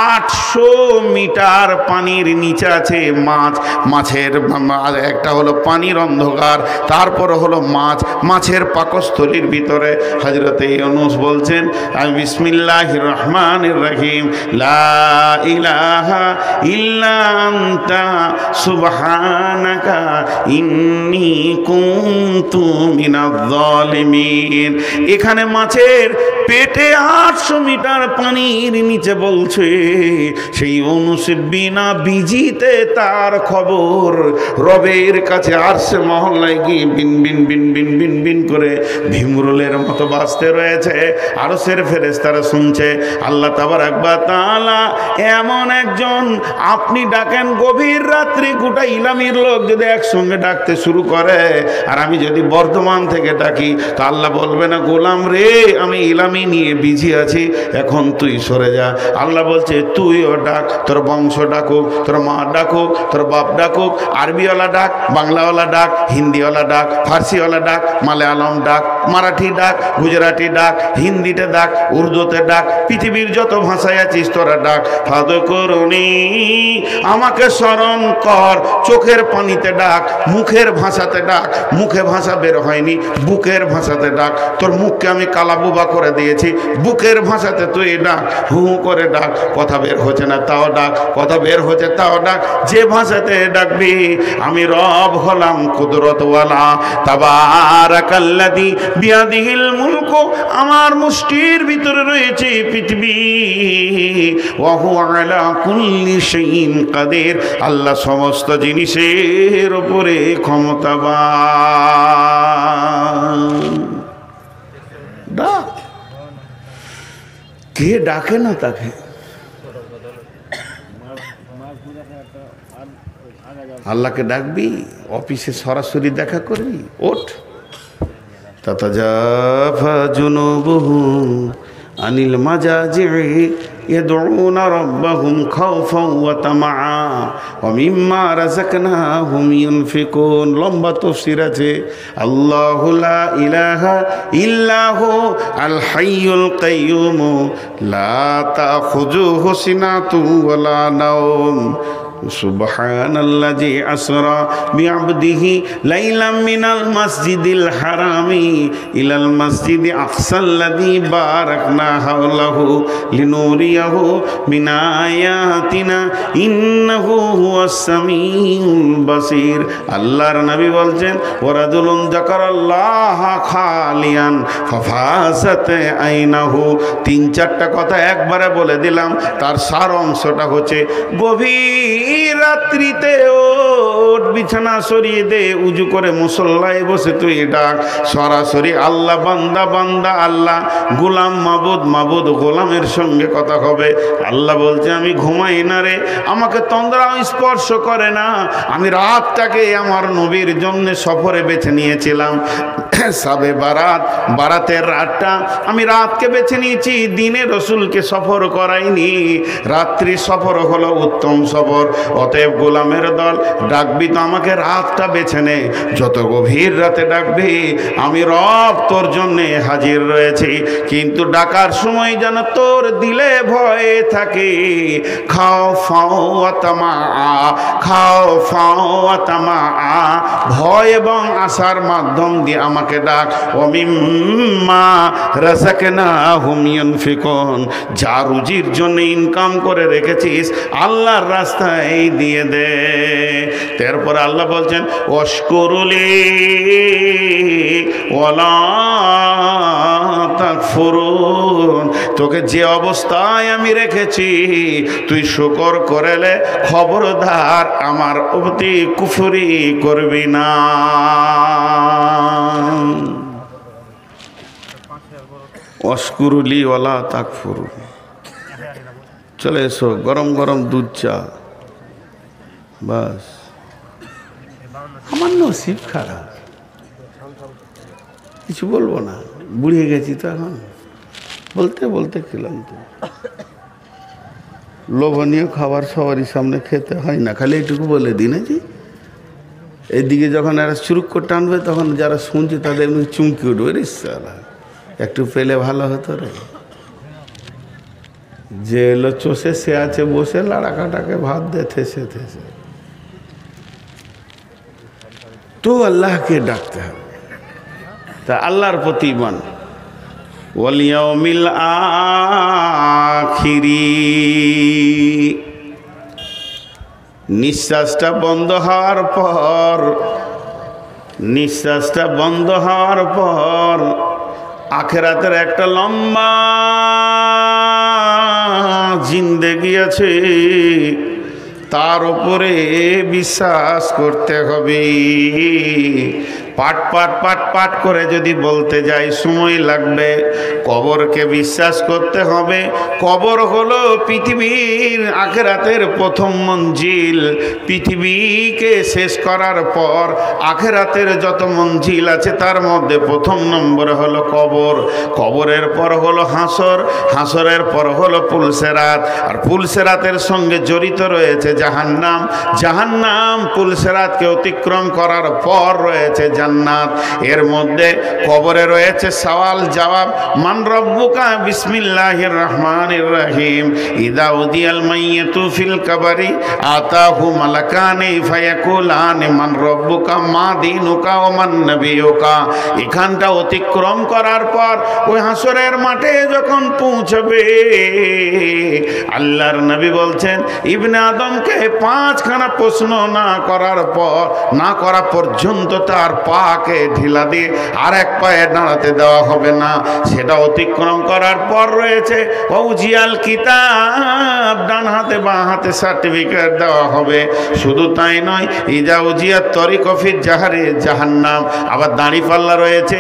800 মিটার পানির নিচে আছে মাছ। মাছের একটা হলো পানির অন্ধকার, তারপর হলো মাছ, মাছের পাকস্থলীর ভিতরে। হযরত ইউনূস বলছেন বিসমিল্লাহির রহমানির রহিম, লা ইলাহা ইল্লা আনতা সুবহানাকা ইন্নী কুনতু মিনাজ জালিমিন। এখানে মাছের পেটে 800 মিটার পানির নিচে বলছে, সেই ইউনূস বিনা বিজিতে তার খবর রবের কাছে আরশে মহল্লায় গিয়ে বিন বিন বিন বিন বিন বিন করে ভিমরুলের মতো বাজতে রয়েছে। আরশের ফেরেশতারা শুনছে। আল্লাহ তাবারাক ওয়া তাআলা এমন একজন, আপনি ডাকেন গভীর রাত্রি, গোটা ইলামির লোক যদি একসঙ্গে ডাকতে শুরু করে, আর আমি যদি বর্ধমান থেকে ডাকি, তো আল্লাহ বলবে না গোলাম রে, আমি ইলামি নিয়ে বিজি আছি, এখন তুই সরে যা। আল্লাহ বলছে তুইও ডাক, তোর বংশ ডাকুক, তোর মা ডাকুক, তোর বাপ ডাকুক, আরবিওয়ালা ডাক, বাংলাওয়ালা ডাক, হিন্দিওয়ালা ডাক, ফার্সিওয়ালা ডাক, মালায়ালম ডাক, মারাঠি ডাক, গুজরাটি ডাক, হিন্দিতে ডাক, উর্দুতে ডাক, পৃথিবীর যত ভাষায় আছিস তোরা ডাক। ফাদকুরুনি, আমাকে স্মরণ কর, চোখের পানিতে ডাক, মুখের ভাষাতে ডাক, মুখে ভাষা বের হয়নি, বুকের ভাষাতে ডাক। তোর মুখকে আমি কালাবুবা করে দিয়েছি, বুকের ভাষাতে তুই ডাক, হু করে ডাক। কথা বের হচ্ছে না তাও ডাক, কথা বের হচ্ছে তাও ডাক। যে ভাষাতে ডাকবি, আমি রব হলাম কুদরতওয়ালা। তাবারাকাল্লাযী বিয়াদিহিল মুলকু, আমার মুষ্টির ভিতরে রয়েছে পৃথিবী। ওয়া হুয়া আলা কুল্লি শাইইন কাদির, আল্লাহ সমস্ত জিনিসের উপরে ক্ষমতাবান। ডাক, কে ডাকে না তাকে? আল্লাহকে ডাকবি, অফিসে সরাসরি দেখা করবি, ওঠ। তাতাজাফা জুনুবুহুম আনিল মাজাজি'i ইয়াদউনা রাব্বাহুম খাওফান ওয়া তামাআ ওয়া মিম্মা রাযাকনাহুম ইউনফিকুন। লম্বা তাফসীর আছে। আল্লাহু লা ইলাহা ইল্লাহু আল হাইয়ুল কাইয়্যুম লা তাখুযুহু সিনাতুন ওয়া লা নাওম। সুবহানাল্লাযী আসরা বিআবদিহি লাইলাম মিনাল মাসজিদিল হারামি ইলাল মাসজিদি আকসাল্লাযী বারাকনা হাওলাহু লিনুরিয়াহু মিন আয়াতিনা ইন্নাহু হুয়াস সামিউল বাসীর। আল্লাহর নবী বলছেন, ওয়ারাজুলুন যাকারাল্লাহা খালিয়ান ফাফাসাত আইনাহু। 3-4টা কথা একবারে বলে দিলাম, তার সার অংশটা হচ্ছে গভীর রাত্রিতে ওঠ, বিছানা সরিয়ে দে, উজু করে মুসল্লায় বসে তুই ডাক, সরাসরি আল্লাহ বান্দা বান্দা, আল্লাহ গোলাম মাবুদ মাবুদ গোলামের সঙ্গে কথা হবে। আল্লাহ বলছে আমি ঘুমাই না রে, আমাকে তন্দ্রাও স্পর্শ করে না, আমি রাতটাকে আমার নবীর জন্য সফরে বেছে নিয়েছিলাম। সাবে বারাত, বারাতের রাতটা আমি রাতকে বেছে নিয়েছি, দিনে রসুলকে সফর করাইনি। রাত্রি সফর হলো উত্তম সফর। অতএব গোলামের দল, ডাকবি তো আমাকে রাতটা বেছে নে, যত গভীর রাতে ডাকবি আমি রব তোর জন্যে হাজির রয়েছি। কিন্তু ডাকার সময় যেন তোর দিলে ভয় থাকে। খাও ফাও আতামা, খাও ফাও আতামা, ভয় এবং আশার মাধ্যম দিয়ে আমাকে ডাক। ওমিম্মা রাযাকনাহুম ইউনফিকুন, যা রুজির জন্য ইনকাম করে রেখেছিস আল্লাহর রাস্তায় দিয়ে দে। তারপর আল্লাহ বলছেন ওয়াশকুরুলি ওয়ালা তাকফুরুন, তোকে যে অবস্থায় আমি রেখেছি তুই শুকর করেলে খবরদার আমার প্রতি কুফরি করবি না। ওয়াশকুরুলি ওয়ালা তাকফুরুন। চলে এসো, গরম গরম দুধ চা। বাস, আমার নসিব খারাপ, কিছু বলবো না, বুড়িয়ে গেছি তো এখন, বলতে বলতে ক্লান্ত। লোভনীয় খাবার সবারই সামনে খেতে হয় না, খালি এইটুকু বলে দিই না জি। এইদিকে যখন এরা চুরুক করে টানবে তখন যারা শুনছে তাদের এমনি চুমকি উঠবে, রে সালা একটু পেলে ভালো হতো রে। যে এলো চষে সে আছে বসে, লাড়াকাটাকে ভাত দে থেসে থেসে। তো আল্লাহকে ডাকতে হবে, তা আল্লাহর প্রতি ঈমান। ওয়াল ইয়াউমিল আখিরি, নিঃশ্বাসটা বন্ধ হওয়ার পর, নিঃশ্বাসটা বন্ধ হওয়ার পর আখিরাতের একটা লম্বা জিন্দেগি আছে, তার উপরে বিশ্বাস করতে হবে। পাট পাট পাট পাট করে যদি বলতে যাই সময় লাগবে। কবরকে বিশ্বাস করতে হবে। কবর হলো পৃথিবীর আখিরাতের প্রথম মঞ্জিল। পৃথিবীকে শেষ করার পর আখিরাতের যত মঞ্জিল আছে তার মধ্যে প্রথম নম্বরে হলো কবর। কবরের পর হলো হাসর, হাসরের পর হলো পুলসেরাত, আর পুলসেরাতের সঙ্গে জড়িত রয়েছে জাহান্নাম। জাহান্নাম পুলসেরাতকে অতিক্রম করার পর রয়েছে জান্নাত। এর মধ্যে কবরে রয়েছে সওয়াল জবাব। মান রব্বুকা, বিসমিল্লাহির রহমানির রহিম। ইদা উদিয়াল মাইয়িতু ফিল কবরি আতাহু মালাকানি ফায়াকুলানি মান রব্বুকা মা দীনুকা ওয়া মান নবিয়ুকা। এখানটা অতিক্রম করার পর ওই হাসরের মাঠে যখন পৌঁছবে, আল্লাহর নবী বলছেন ইবনে আদমকে 5খানা প্রশ্ন না করা পর্যন্ত তার পাকে ঢিলা দিয়ে আর এক পায়ে দাঁড়াতে দেওয়া হবে না। সেটা অতিক্রম করার পর রয়েছে ওজিয়াল কিতাব, ডান হাতে বাঁ হাতে সার্টিফিকেট দেওয়া হবে। শুধু তাই নয়, ইজা উজিয়াত তরিকফির জাহারে জাহান্নাম। আবার দাঁড়িপাল্লা রয়েছে,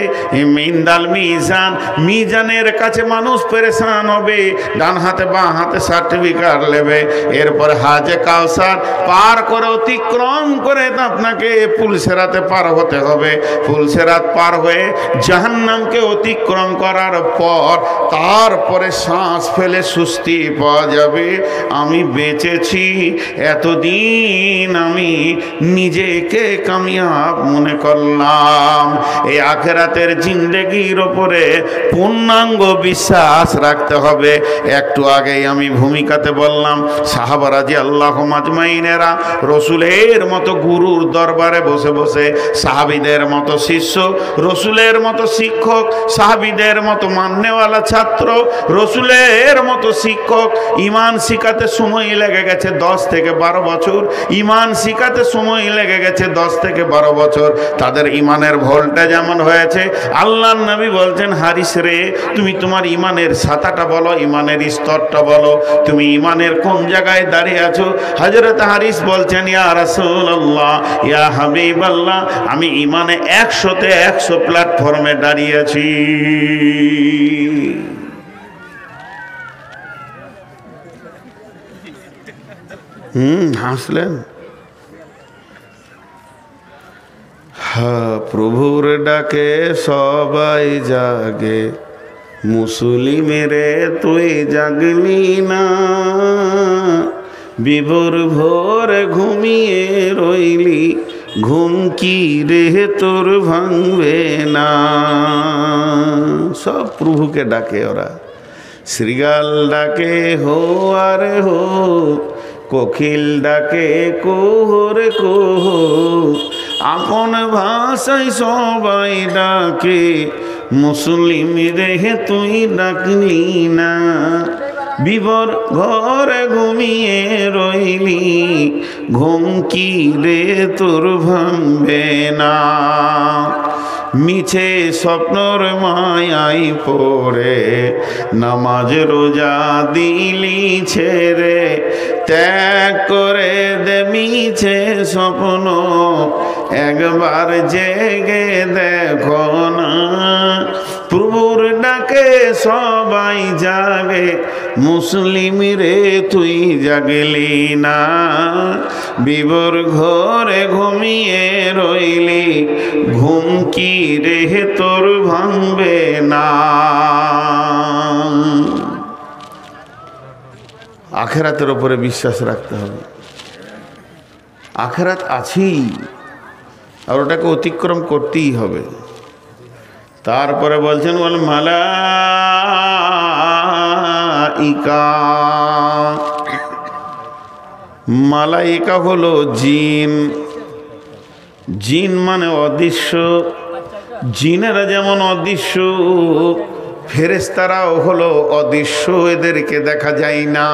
মিন্দাল মিজান, মিজানের কাছে মানুষ পেরেশান হবে, ডান হাতে বাঁ হাতে সার্টিফিকেট নেবে। এরপর হাজে কাউসার পার করে অতিক্রম করে আপনাকে পুলসেরাতে পার হতে হবে। পুলসেরাত পার হয়ে জাহান্নামকে অতিক্রম করার পর তারপরে শ্বাস ফেলে সুস্থি পাওয়া যাবে। আমি বেঁচেছি, এতদিন আমি নিজেকে কামিয়াব মনে করলাম। এই আখিরাতের জিন্দেগির ওপরে পূর্ণাঙ্গ বিশ্বাস রাখতে হবে। একটু আগেই আমি ভূমিকাতে বললাম, সাহাবা রাদিয়াল্লাহু আজমাইনেরা রসুলের মতো গুরুর দরবারে বসে বসে সাহাবীদের রসুলের মতো শিষ্য, রসুলের মতো শিক্ষক, সাহাবীদের মতো মাননেওয়ালা ছাত্র, রসুলের মতো শিক্ষক। ইমান শিখাতে সময় লেগে গেছে 10 থেকে 12 বছর, ইমান শিখাতে সময় লেগে গেছে 10 থেকে 12 বছর। তাদের ইমানের ভোল্টেজ যেমন হয়েছে, আল্লাহর নবী বলছেন, হারিস রে তুমি তোমার ইমানের সাতাটা বলো, ইমানের স্তরটা বলো, তুমি ইমানের কোন জায়গায় দাঁড়িয়ে আছো। হযরত হারিস বলছেন, ইয়া রাসূলুল্লাহ, ইয়া হাবিবাল্লাহ, আমি ইমানে 100তে 100 প্ল্যাটফর্মে দাঁড়িয়ে আছি। হাসলেন। হ্যাঁ, প্রভুর ডাকে সবাই জাগে, মুসলিমেরে তুই জাগলি না, বিভোর ভোর ঘুমিয়ে রইলি, ঘুম কি রে তোর ভাঙবে না। সব প্রভুকে ডাকে ওরা। শ্রীগাল ডাকে হো আর হো, কোকিল ডাকে কোহরে কোহ, আপন ভাষায় সবাই ডাকে, মুসলিম রে তুই ডাকলি না, বিবর ঘরে ঘুমিয়ে রইলি, ঘুম কি রে তোর ভাঙবে না। মিছে স্বপ্নর মায়াই পড়ে নামাজ রোজা দিলি ছেড়ে, ত্যাগ করে দে মিছে স্বপ্ন, একবার জেগে দেখো না। প্রভুর ডাকে সবাই জাগে, মুসলিম রে তুই জাগলি না, বিবর ঘরে ঘুমিয়ে রইলি, ঘুম কি রে তোর ভাঙবে না। আখেরাতের উপরে বিশ্বাস রাখতে হবে। আখেরাত আছেই, আর ওটাকে অতিক্রম করতেই হবে। তারপরে বলছেন, বল মালাইকা। মালাইকা হলো জিন। জিন মানে অদৃশ্য। জিনেরা যেমন অদৃশ্য, ফেরেশতারাও হলো অদৃশ্য, এদেরকে দেখা যায় না।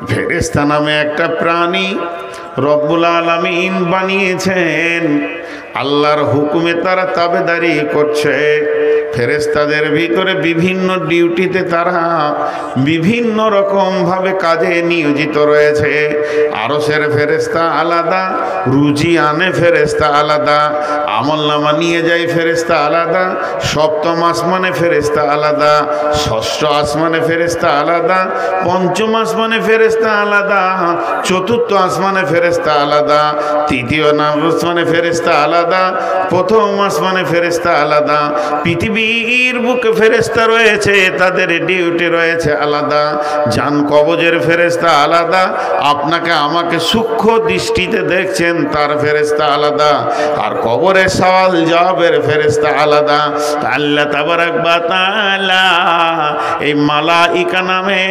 ফেরেশতা নামে একটা প্রাণী রব্বুল আলামিন বানিয়েছেন, আল্লাহর হুকুমে তারা তাবেদারি করছে। ফেরেশতাদের ভিতরে বিভিন্ন ডিউটিতে তারা বিভিন্ন রকম ভাবে কাজে নিয়োজিত রয়েছে। আরশের ফেরেশতা আলাদা, রুজি আনে ফেরেশতা আলাদা, আমলনামা নিয়ে যায় ফেরেশতা আলাদা, সপ্তম আসমানে ফেরেশতা আলাদা, ষষ্ঠ আসমানে ফেরেশতা আলাদা, পঞ্চম আসমানে ফেরেশতা আলাদা, চতুর্থ আসমানে ফেরেশতা আলাদা, তৃতীয় আসমানে ফেরেশতা আলাদা, প্রথম আসমানে ফেরেশতা আলাদা। পৃথিবীর বুকে ফেরেশতা রয়েছে, তাদের ডিউটি রয়েছে আলাদা। জান কবজের ফেরেশতা আলাদা, আপনাকে আমাকে সূক্ষ্ম দৃষ্টিতে দেখছেন তার ফেরেশতা আলাদা, আর কবরের সওয়াল জবাবের ফেরেশতা আলাদা। আল্লাহ তাবারাক ওয়া তাআলা এই মালাইকা নামে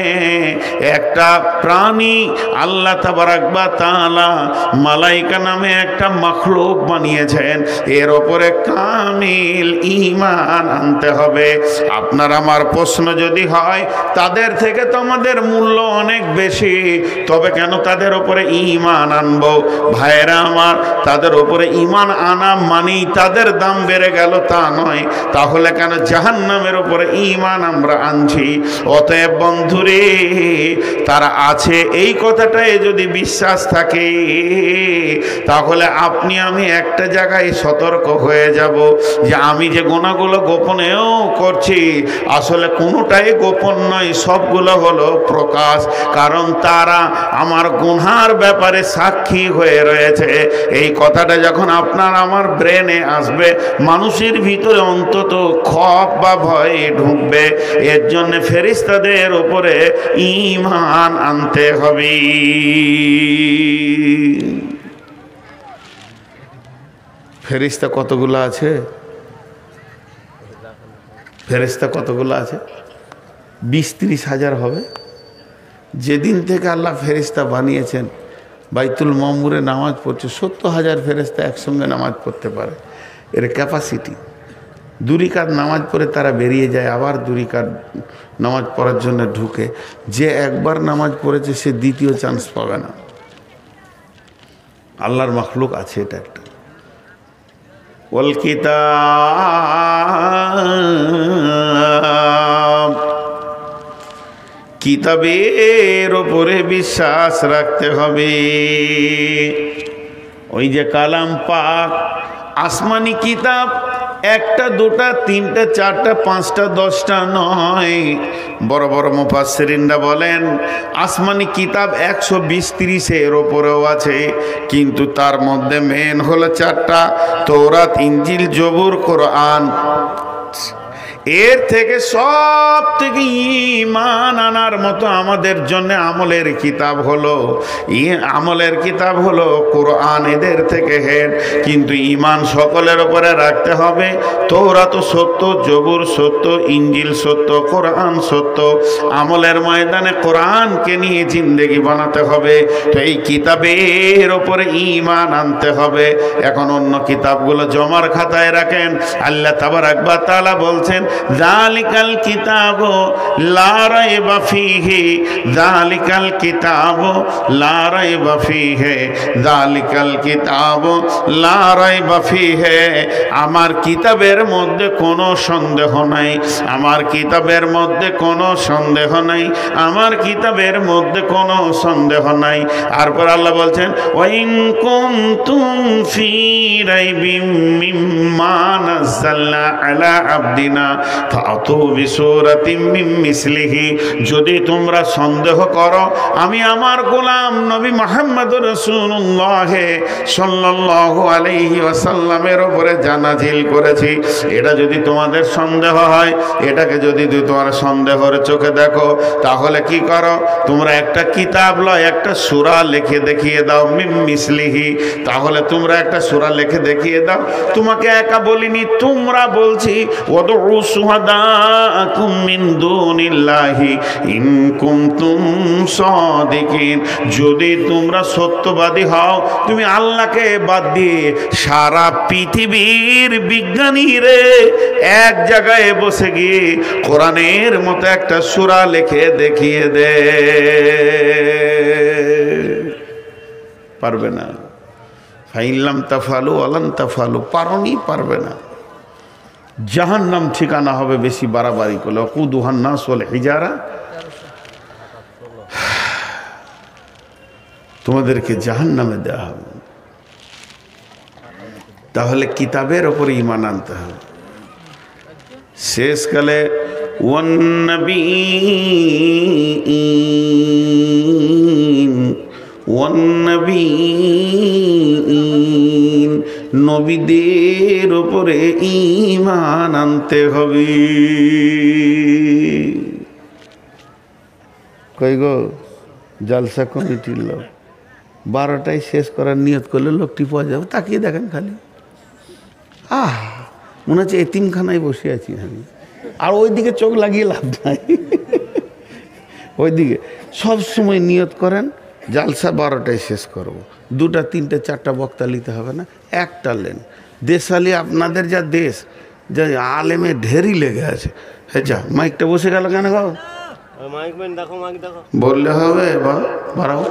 একটা প্রাণী, আল্লাহ তাবারাক ওয়া তাআলা মালাইকা নামে একটা মাখলুক বানিয়েছেন। এর উপরে কামিল ঈমান আনতে হবে। আপনার আমার প্রশ্ন যদি হয়, তাদের থেকে তো আমাদের মূল্য অনেক বেশি, তবে কেন তাদের উপরে ঈমান আনবো? ভাইরা আমার, তাদের উপরে ঈমান আনা মানেই তাদের দাম বেড়ে গেল তা নয়। তাহলে কেন জাহান্নামের উপরে ঈমান আমরা আনছি? অতএব বন্ধুরে, তারা আছে এই কথাটাই যদি বিশ্বাস থাকে, তাহলে আপনি আমি একটা জায়গায় সতর্ক হয়ে যাব যে আমি যে গুনাহগুলো গোপনেও করছি, আসলে কোনোটাই গোপন নয়, সবগুলো হলো প্রকাশ। কারণ তারা আমার গুনার ব্যাপারে সাক্ষী হয়ে রয়েছে। এই কথাটা যখন আপনার আমার ব্রেনে আসবে, মানুষের ভিতরে অন্তত খপ বা ভয় ঢুকবে। এর জন্য ফেরেশতাদের উপরে ঈমান আনতে হবে। ফেরেশতা কতগুলো আছে? ফেরেশতা কতগুলো আছে? 20-30 হাজার হবে। যেদিন থেকে আল্লাহ ফেরেশতা বানিয়েছেন, বাইতুল মামুরে নামাজ পড়ছে 70,000 ফেরেশতা একসঙ্গে নামাজ পড়তে পারে। এর ক্যাপাসিটি। 2 রাকাত নামাজ পড়ে তারা বেরিয়ে যায়, আবার 2 রাকাত নামাজ পড়ার জন্য ঢুকে। যে একবার নামাজ পড়েছে সে দ্বিতীয় চান্স পাবে না। আল্লাহর মাখলুক আছে এটা একটা। ওয়াল কিতাব, কিতাবের ওপরে বিশ্বাস রাখতে হবে। ওই যে কালাম পাক, আসমানি কিতাব, 1টা 2টা 3টা 4টা 5টা 10টা নয়। বড় বড় মুফাসসিরিনরা বলেন আসমানি কিতাব 120-130-এর ওপরেও আছে, কিন্তু তার মধ্যে মেন হলো 4টা, তৌরাত, ইনজিল, জবুর, কোরআন। এর থেকে সব থেকে ঈমান আনার মতো আমাদের জন্য আমলের কিতাব হলো কোরআন। এদের থেকে হেড, কিন্তু ঈমান সকলের উপরে রাখতে হবে। তৌরাত সত্য, জবুর সত্য, ইনজিল সত্য, কোরআন সত্য। আমলের ময়দানে কোরআনকে নিয়ে জিন্দেগি বানাতে হবে। তো এই কিতাবের উপরে ঈমান আনতে হবে। এখন অন্য কিতাবগুলো জমার খাতায় রাখেন। আল্লাহ তাবারাক ওয়া তাআলা বলছেন যালিকাল কিতাবু লা রাইবা ফীহি, যালিকাল কিতাবু লা রাইবা ফীহি, যালিকাল কিতাবু লা রাইবা ফীহি। আমার কিতাবের মধ্যে কোনো সন্দেহ নাই, আমার কিতাবের মধ্যে কোনো সন্দেহ নাই, আমার কিতাবের মধ্যে কোনো সন্দেহ নাই। তারপর আল্লাহ বলছেন ওয়াইন কুনতুম ফী রাইবিম মিম্মা নাযালনা আলা আবদিনা ফাতু বিসূরাতিম মিন মিসলিহি। যদি তোমরা সন্দেহ করো আমি আমার গোলাম নবী মুহাম্মদুর রাসূলুল্লাহ সাল্লাল্লাহু আলাইহি ওয়াসাল্লামের উপরে নাযিল করেছি, এটা যদি তোমাদের সন্দেহ হয়, এটাকে যদি তোমরা সন্দেহের চোখে দেখো, তাহলে কি করো, তোমরা একটা কিতাব লয়, একটা সূরা লিখে দেখিয়ে দাও, মিন মিসলিহি। তাহলে তোমরা একটা সূরা লিখে দেখিয়ে দাও। তোমাকে একা বলিনি, তোমরা বলছি ওয়াদউ শুহাদাকুম মিন দুনিল্লাহি ইন কুনতুম সাদিকিন। যদি তোমরা সত্যবাদী হও, তুমি আল্লাহকে বাদ দিয়ে সারা পৃথিবীর বিজ্ঞানীরে এক জায়গায় বসে গিয়ে কোরআনের মতো একটা সূরা লিখে দেখিয়ে দে, পারবে না। ফাইল্লাম তাফালু ওয়ালান তাফালু, পারবে না। জাহান্নাম ঠিকানা হবে বেশি বাড়াবাড়ি করলে। ওয়াকুদুহান নাস ওয়াল হিজারা, তোমাদেরকে জাহান্নামে দেওয়া হবে। তাহলে কিতাবের ওপরে ঈমান আনতে হবে। শেষকালে ওয়ান্নবীন, নবীদের উপরে ঈমান আনতে হবে। কই গো জালসা কমিটির লোক, 12টায় শেষ করার নিয়ত করলে লোকটি পাওয়া যাবে। তাকিয়ে দেখেন খালি, মনে হচ্ছে এতিমখানায় বসে আছি আমি। আর ওইদিকে চোখ লাগিয়ে লাভ নাই। ওইদিকে সবসময় নিয়ত করেন জালসা 12টায় শেষ করব। 2টা 3টে 4টা বক্তা নিতে হবে না, একটা লেন। দেশালি আপনাদের যা দেশ, যা আলেমে ঢেরি লেগে আছে। হ্যাঁ, যা মাইকটা বসে গেল কেন গো? বললে হবে বাড়াও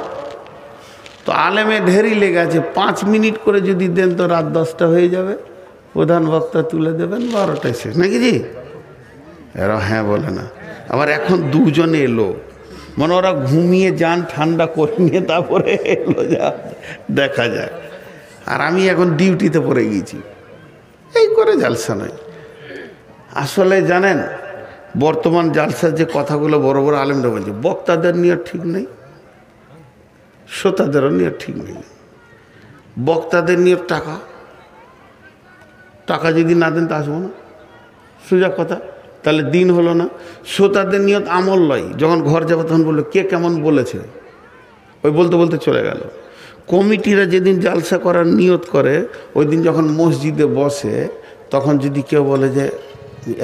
তো। আলেমে ঢেরি লেগে আছে, 5 মিনিট করে যদি দেন তো রাত 10টা হয়ে যাবে। প্রধান বক্তা তুলে দেবেন, 12টায় শেষ, নাকি জি? এরা হ্যাঁ বলে না। আবার এখন 2জনে এলো, মানে ওরা ঘুমিয়ে যান, ঠান্ডা করে নিয়ে তারপরে এলো, যা দেখা যায়। আর আমি এখন ডিউটিতে পড়ে গিয়েছি, এই করে জালসা নয়। আসলে জানেন বর্তমান জালসার যে কথাগুলো বড় বড় আলেমরা বলছে, বক্তাদের নিয়ে ঠিক নেই, শ্রোতাদেরও নিয়ে ঠিক নেই। বক্তাদের নিয়ে টাকা যদি না দেন তা আসবো না, সোজা কথা। তাহলে দিন হলো না। শ্রোতাদের নিয়ত আমল লয়। যখন ঘর যাবো তখন বললো কে কেমন বলেছে, ওই বলতে বলতে চলে গেল। কমিটিরা যেদিন জালসা করার নিয়ত করে, ওই দিন যখন মসজিদে বসে, তখন যদি কেউ বলে যে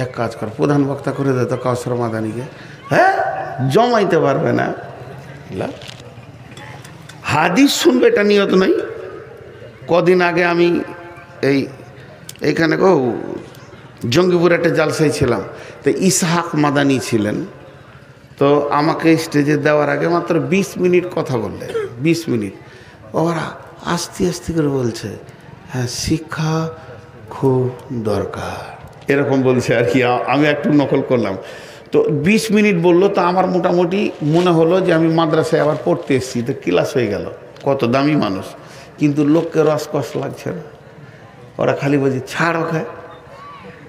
এক কাজ কর, প্রধান বক্তা করে দে তো কাউসার মাদানিকে, হ্যাঁ জমাইতে পারবে না। হাদিস শুনবে, এটা নিয়ত নাই। কদিন আগে আমি এই এইখানে জঙ্গিপুর একটা জালসায় ছিলাম, তো ইসহাক মাদানি ছিলেন। তো আমাকে স্টেজে দেওয়ার আগে মাত্র 20 মিনিট কথা বললেন, 20 মিনিট। ওরা আস্তে আস্তে করে বলছে, হ্যাঁ শিক্ষা খুব দরকার, এরকম বলছে আর কি। আমি একটু নকল করলাম। তো 20 মিনিট বললো, তো আমার মোটামুটি মনে হলো যে আমি মাদ্রাসায় আবার পড়তে এসেছি, তো ক্লাস হয়ে গেল। কত দামি মানুষ, কিন্তু লোককে রসকস লাগছে না। ওরা খালি বলছে ছাড়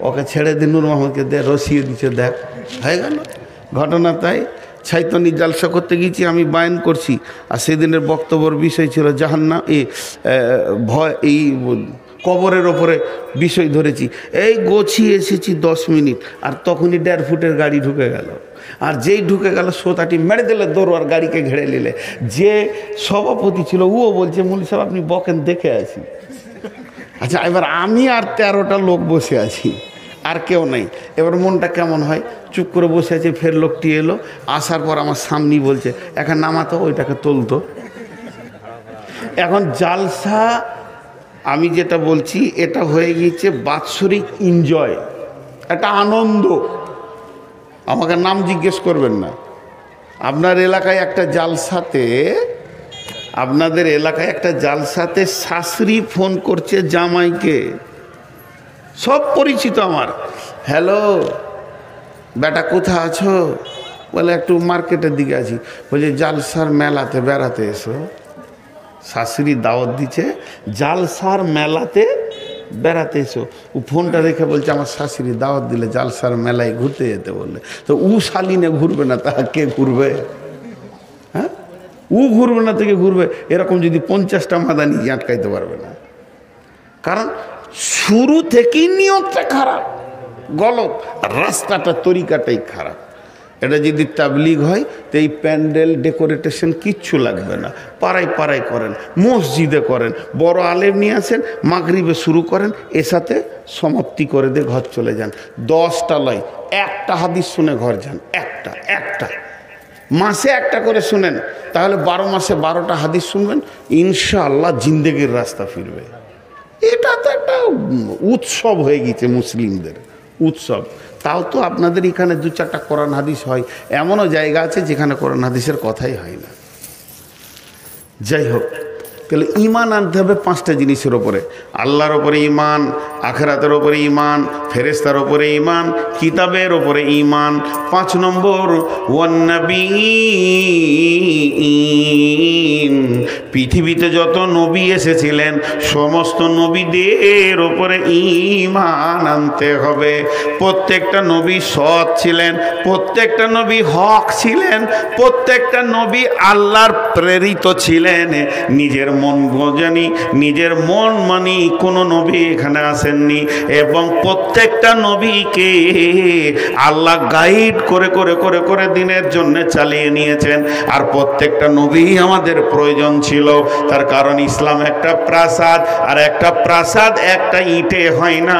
ওকে ছেড়ে দিন, নূর মোহাম্মদকে দে, রসিয়ে দিচ্ছে, দেখ হয়ে গেল ঘটনা। তাই ছাইতনি জালসা করতে গিয়েছি, আমি বায়ান করছি, আর সেদিনের বক্তব্যের বিষয় ছিল জাহান্নাম, ভয়, এই কবরের ওপরে বিষয় ধরেছি। এই গোছিয়ে এসেছি 10 মিনিট, আর তখনই 1.5 ফুটের গাড়ি ঢুকে গেল। আর যেই ঢুকে গেল সোতাটি মেরে দিলে দৌড়ার, গাড়িকে ঘেড়ে নিলে। যে সভাপতি ছিল ও বলছে, মৌলী সাহেব আপনি বকেন, দেখে আছি। আচ্ছা, এবার আমি আর 13টা লোক বসে আছি, আর কেউ নেই। এবার মনটা কেমন হয়, চুপ করে বসে আছে। ফের লোকটি এলো, আসার পর আমার সামনেই বলছে, এখন নামাতো, ওইটাকে তুলতো। এখন জালসা, আমি যেটা বলছি, এটা হয়ে গিয়েছে বাৎসরিক এনজয়, একটা আনন্দ। আমাকে নাম জিজ্ঞেস করবেন না। আপনার এলাকায় একটা জালসাতে, আপনাদের এলাকায় একটা জালসাতে শাশুড়ি ফোন করছে জামাইকে, সব পরিচিত আমার। হ্যালো বেটা, কোথা আছো? বলে একটু মার্কেটের দিকে আছি। বলছে জালসার মেলাতে বেড়াতে এসো। শাশুড়ি দাওয়াত দিচ্ছে, জালসার মেলাতে বেড়াতে এসো। ও ফোনটা রেখে বলছে আমার শাশুড়ি দাওয়াত দিলে জালসার মেলায় ঘুরতে যেতে বললে। তো ও শালিনে ঘুরবে না, তাহা কে ঘুরবে? হ্যাঁ, ও ঘুরবে না, থেকে ঘুরবে। এরকম যদি 50টা মাদানি আটকাইতে পারবে না, কারণ শুরু থেকেই নিয়তটা খারাপ, গলত, রাস্তাটা, তরিকাটাই খারাপ। এটা যদি তাবলিগ হয় তো এই প্যান্ডেল ডেকোরেটেশন কিচ্ছু লাগবে না, পাড়ায় পাড়ায় করেন, মসজিদে করেন, বড় আলেম নিয়ে আসেন, মাগরিবে শুরু করেন, এর সাথে সমাপ্তি করে দিয়ে ঘর চলে যান। 10টা লয়, একটা হাদিস শুনে ঘর যান, একটা মাসে একটা করে শুনেন, তাহলে 12 মাসে 12টা হাদিস শুনবেন, ইনশাআল্লাহ জিন্দেগির রাস্তা ফিরবে। এটা তো একটা উৎসব হয়ে গেছে মুসলিমদের, উৎসব। তাও তো আপনাদের এখানে 2-4টা কোরআন হাদিস হয়, এমনও জায়গা আছে যেখানে কোরআন হাদিসের কথাই হয় না। যাই হোক, তাহলে ঈমান আনতে হবে 5টা জিনিসের ওপরে: আল্লাহর ওপরে ঈমান, আখিরাতের ওপরে ঈমান, ফেরেশতার ওপরে ঈমান, কিতাবের ওপরে ঈমান। 5 নম্বর ওয়ান নাবিয়্যিন, পৃথিবীতে যত নবী এসেছিলেন সমস্ত নবীদের ওপরে ঈমান আনতে হবে। প্রত্যেকটা নবী সৎ ছিলেন, প্রত্যেকটা নবী হক ছিলেন, প্রত্যেকটা নবী আল্লাহর প্রেরিত ছিলেন। নিজের মন বোঝেনি, নিজের মন মানি কোনো নবী এখানে আসেননি, এবং প্রত্যেকটা নবীকে আল্লাহ গাইড করে করে করে করে দিনের জন্য চালিয়ে নিয়েছেন। আর প্রত্যেকটা নবী আমাদের প্রয়োজন ছিল, তার কারণ ইসলাম একটা প্রাসাদ, আর একটা প্রাসাদ একটা ইটে হয় না,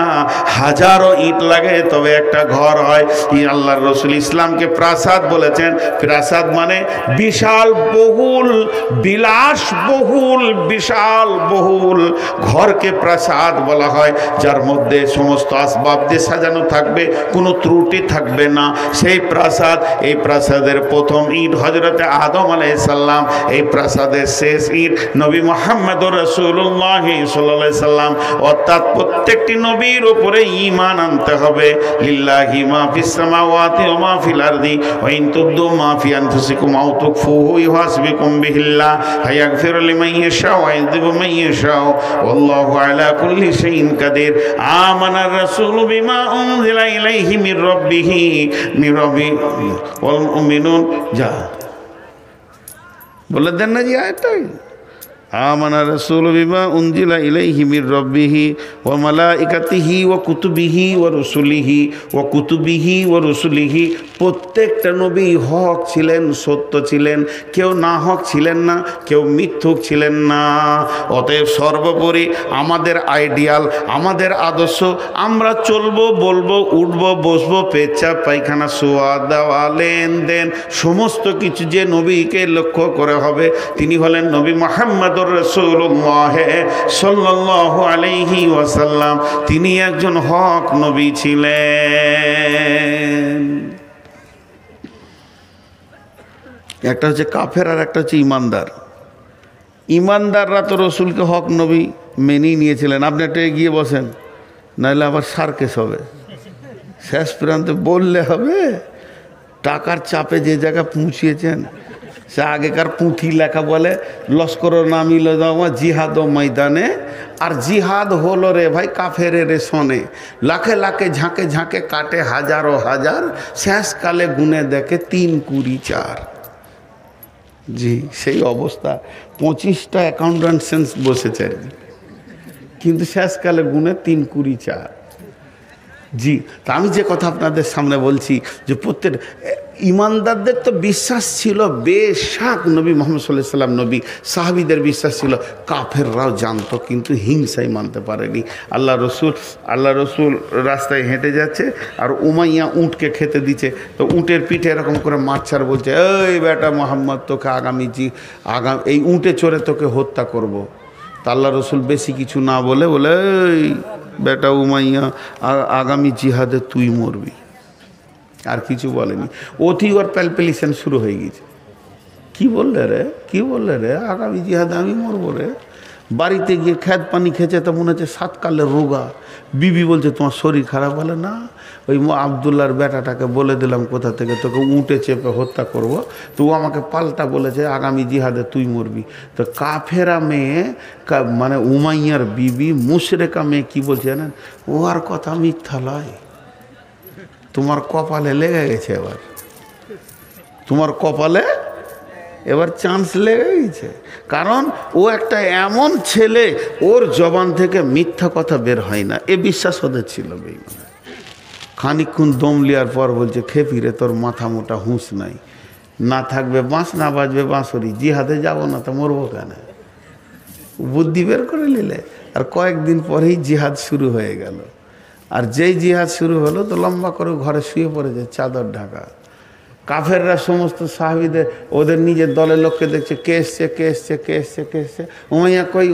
হাজারো ইট লাগে তবে একটা ঘর হয়। আল্লাহর রাসূল ইসলামকে প্রাসাদ বলেছেন। প্রাসাদ মানে বিশাল বহুল, বিলাসবহুল, বিশাল বহুল ঘরকে প্রাসাদ বলা হয়, যার মধ্যে সমস্ত আসবাব দিয়ে সাজানো থাকবে, কোনো ত্রুটি থাকবে না, সেই প্রাসাদ। এই প্রাসাদের প্রথম ইট হযরতে আদম আলাইহিস সালাম, এই প্রাসাদের শেষ ইট নবী মুহাম্মদুর রাসূলুল্লাহ সাল্লাল্লাহু আলাইহি সাল্লাম। অর্থাৎ প্রত্যেকটি নবীর উপরে ঈমান আনতে হবে। লিল্লাহি মা ফিস সামাওয়াতি ওয়া মা ফিল আরদি ওয়া ইন তুবদু মা ফি আনফুসিকুম আও তুখফুহু ইউহাসিবুকুম বিহিল্লাহ ফায়াগফিরু লিমান ইয়াশা ওয়া ইয়াযিবু মান ইয়াশা ওয়াল্লাহু আলা কুল্লি শাইইন কাদির। আমানার রাসূলু বিমা উনজিলা ইলাইহি মির রাব্বিহি ওয়াল মুমিনুন। যা বলে দেন না জি আয়াতটাই, আমানা রাসূলু বিমা উনজিলা ইলাইহি মির রাব্বিহি ওয়া মালাইকাতিহি ওয়া কুতুবিহি ওয়া রুসুলিহি ওয়া কুতুবিহি ওয়া রুসুলিহি। প্রত্যেকটা নবী হক ছিলেন, সত্য ছিলেন, কেউ না হক ছিলেন না, কেউ মিথ্যুক ছিলেন না। অতএব সর্বোপরি আমাদের আইডিয়াল, আমাদের আদর্শ, আমরা চলবো, বলবো, উঠবো, বসবো, পেচ্ছাপ পায়খানা, শোয়া দেওয়া, লেনদেন, সমস্ত কিছু যে নবীকে লক্ষ্য করে হবে, তিনি হলেন নবী মুহাম্মদ মুহাম্মাদুর রাসূলুল্লাহ সাল্লাল্লাহু আলাইহি ওয়াসাল্লাম তিনি একজন হক নবী ছিলেন। একটা হচ্ছে কাফের আর একটা হচ্ছে ইমানদার। ইমানদাররা তো রসুলকে হক নবী মেনেই নিয়েছিলেন। আপনি একটা এগিয়ে বসেন, নাহলে আবার সার্কেস হবে। শেষ প্রান্তে বললে হবে টাকার চাপে যে জায়গায় পৌঁছিয়েছেন। সে আগেকার পুঁথি লেখা বলে লস্কর নামিল জিহাদ ও ময়দানে, আর জিহাদ হলো রে ভাই কাফের রেশনে, লাখে লাখে ঝাঁকে ঝাঁকে কাটে হাজারো হাজার, শেষকালে গুনে দেখে 3 20 4। জি সেই অবস্থা। 25টা অ্যাকাউন্টেন্ট বসেছে, কিন্তু শেষকালে গুনে 3 20 4। জি, তা আমি যে কথা আপনাদের সামনে বলছি যে প্রত্যেক ইমানদারদের তো বিশ্বাস ছিল বেশাক নবী মুহাম্মদ সাল্লাল্লাহু আলাইহি ওয়াসাল্লাম নবী, সাহাবীদের বিশ্বাস ছিল, কাফেররাও জানতো কিন্তু হিংসাই মানতে পারেনি। আল্লাহ রসুল রাস্তায় হেঁটে যাচ্ছে আর উমাইয়া উঁটকে খেতে দিচ্ছে, তো উঁটের পিঠে এরকম করে মারছার বলছে, এই বেটা মুহাম্মদ তোকে আগামী এই উঁটে চড়ে তোকে হত্যা করব। তা আল্লাহ রসুল বেশি কিছু না বলে এই বেটা উমাইয়া আগামী জিহাদে তুই মরবি, আর কিছু বলেনি। অতি ওর প্যালপেলিশন শুরু হয়ে গেছে। কি বললে রে আগামী জিহাদে আমি মরবো রে। বাড়িতে গিয়ে খেত পানি খেয়েছে, তো মনে হচ্ছে 7 কালের রোগা। বিবি বলছে তোমার শরীর খারাপ। বলে না, ওই আবদুল্লাহর বেটাটাকে বলে দিলাম কোথা থেকে তোকে উঁটে চেপে হত্যা করব, তো ও আমাকে পাল্টা বলেছে আগামী জিহাদে তুই মরবি। তো কাফেরা মেয়ে মানে উমাইয়ার বিবি মুশরেকা মেয়ে কি বলছে জানেন, ও আর কথা মিথ্যা লয়, তোমার কপালে লেগে গেছে, তোমার কপালে এবার চান্স লেগে গেছে। কারণ ও একটা এমন ছেলে, ওর জবান থেকে মিথ্যা কথা বের হয় না, এ বিশ্বাস ওদের ছিল। খানিকক্ষণ দম লিয়ার পর বলছে, খেপিরে তোর মাথা মোটা হুঁশ নাই, না থাকবে বাঁশ না বাজবে বাঁশরি, জিহাদে যাব না তো মরবো কেন। বুদ্ধি বের করে নিলে, আর কয়েকদিন পরেই জিহাদ শুরু হয়ে গেল। আর যেই জিহাদ শুরু হলো তো লম্বা করে ঘরে শুয়ে পড়েছে চাদর ঢাকা। কাফেররা সমস্ত সাহাবীদের ওদের নিজের দলের লোককে দেখছে, কে এসছে। উমাইয়া কই,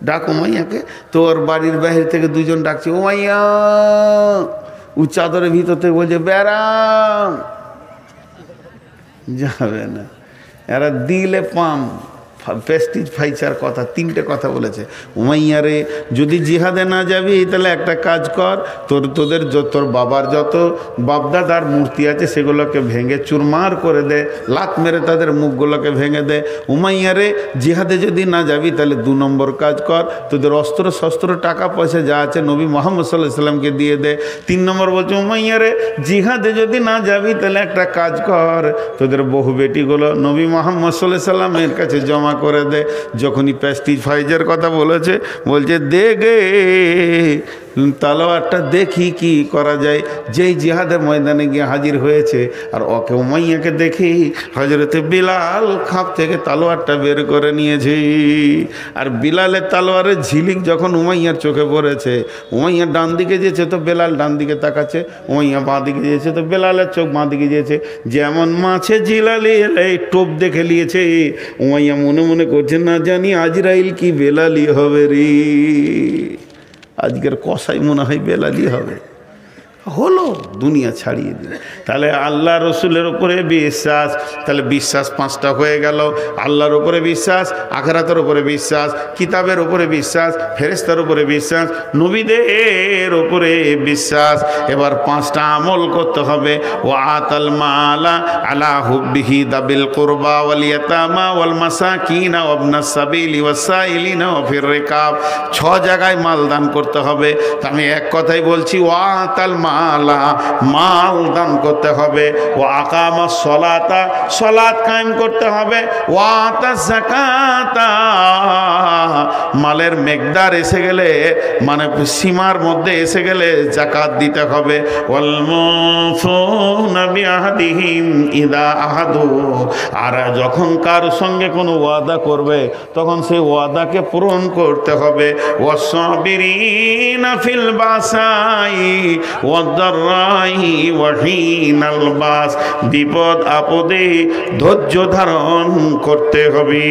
ডাক উমাইয়াকে। তো ওর বাড়ির বাহির থেকে 2 জন ডাকছে, উমাইয়া। ও চাদরের ভিতর থেকে বলছে ব্যারাম, যাবে না। এরা দিলে পাম প্রেস্টিজ ফাইচার কথা, 3টে কথা বলেছে। উমাইয়া রে, যদি জিহাদে না যাবি তাহলে একটা কাজ কর, তোর বাবার যত বাপদাদার মূর্তি আছে সেগুলোকে ভেঙে চুরমার করে দে, লাত মেরে তাদের মুখগুলোকে ভেঙে দে। উমাইয়া রে, জিহাদে যদি না যাবি তাহলে 2 নম্বর কাজ কর, তোদের অস্ত্র শস্ত্র টাকা পয়সা যা আছে নবী মুহাম্মদ সাল্লাল্লাহু আলাইহি ওয়াসাল্লামকে দিয়ে দে। 3 নম্বর বলছে, উমাইয়া রে, জিহাদে যদি না যাবি তাহলে একটা কাজ কর, তোদের বহু বেটিগুলো নবী মুহাম্মদ সাল্লাল্লাহু আলাইহি ওয়াসাল্লামের কাছে জমা করে দে। যখনই প্রেস্টিজ ফাইজের কথা বলছে দে গে তালোয়ারটা, দেখি কি করা যায়। যেই জিহাদের ময়দানে গিয়ে হাজির হয়েছে আর ওকে উমাইয়াকে দেখি হযরতে বিলাল খাপ থেকে তালোয়ারটা বের করে নিয়েছে। আর বিলালের তালোয়ারের ঝিলিক যখন উমাইয়ার চোখে পড়েছে, উমাইয়া ডান দিকে যেছে তো বেলাল ডান দিকে তাকাচ্ছে, উমাইয়া বাঁ দিকে যেছে তো বেলালের চোখ বাঁ দিকে যেছে। যেমন মাছে জিলালি এই টোপ দেখে নিয়েছে, উমাইয়া মনে মনে করছে না জানি আজরাইল কি বেলালি হবে রে, আজকের কসাই মনে হয় বেলালি হবে। হলো, দুনিয়া ছাড়িয়ে দিল। তাহলে আল্লাহ রসুলের উপরে বিশ্বাস, তাহলে বিশ্বাস 5টা হয়ে গেল। আল্লাহর উপরে বিশ্বাস, আখিরাতের উপরে বিশ্বাস, কিতাবের উপরে বিশ্বাস, ফেরেশতার উপরে বিশ্বাস, নবীদের উপরে বিশ্বাস। এবার 5টা আমল করতে হবে। ও আতাল মালা আলা হুব্বিহি দাবিল কুরবা ওয়াল ইয়াতামা ওয়াল মাসাকিন ওয়া ইবনাস সাবিলি ওয়াস সাইলিনা ওয়া ফির রিকাব। 6 জায়গায় মাল দান করতে হবে। তা আমি এক কথাই বলছি, ও আতাল মাল দান করতে হবে। ও আকামা সলাতা, সলাত কায়েম করতে হবে। ও আতা যাকাতা, মালের মেকদার এসে গেলে মানে সীমার মধ্যে এসে গেলে যাকাত দিতে হবে। ওয়াল মুফুনা বিআহদিহিম ইদা আহাদু, আর যখন কার সঙ্গে কোনো ওয়াদা করবে তখন সেই ওয়াদাকে পূরণ করতে হবে। ওয়াসসাবিরিনা ফিল বাসাই ওয়াদ ওয়াদ-দাররাই ওয়া হিনাল বাস, বিপদ আপদে ধৈর্য ধারণ করতে হবে।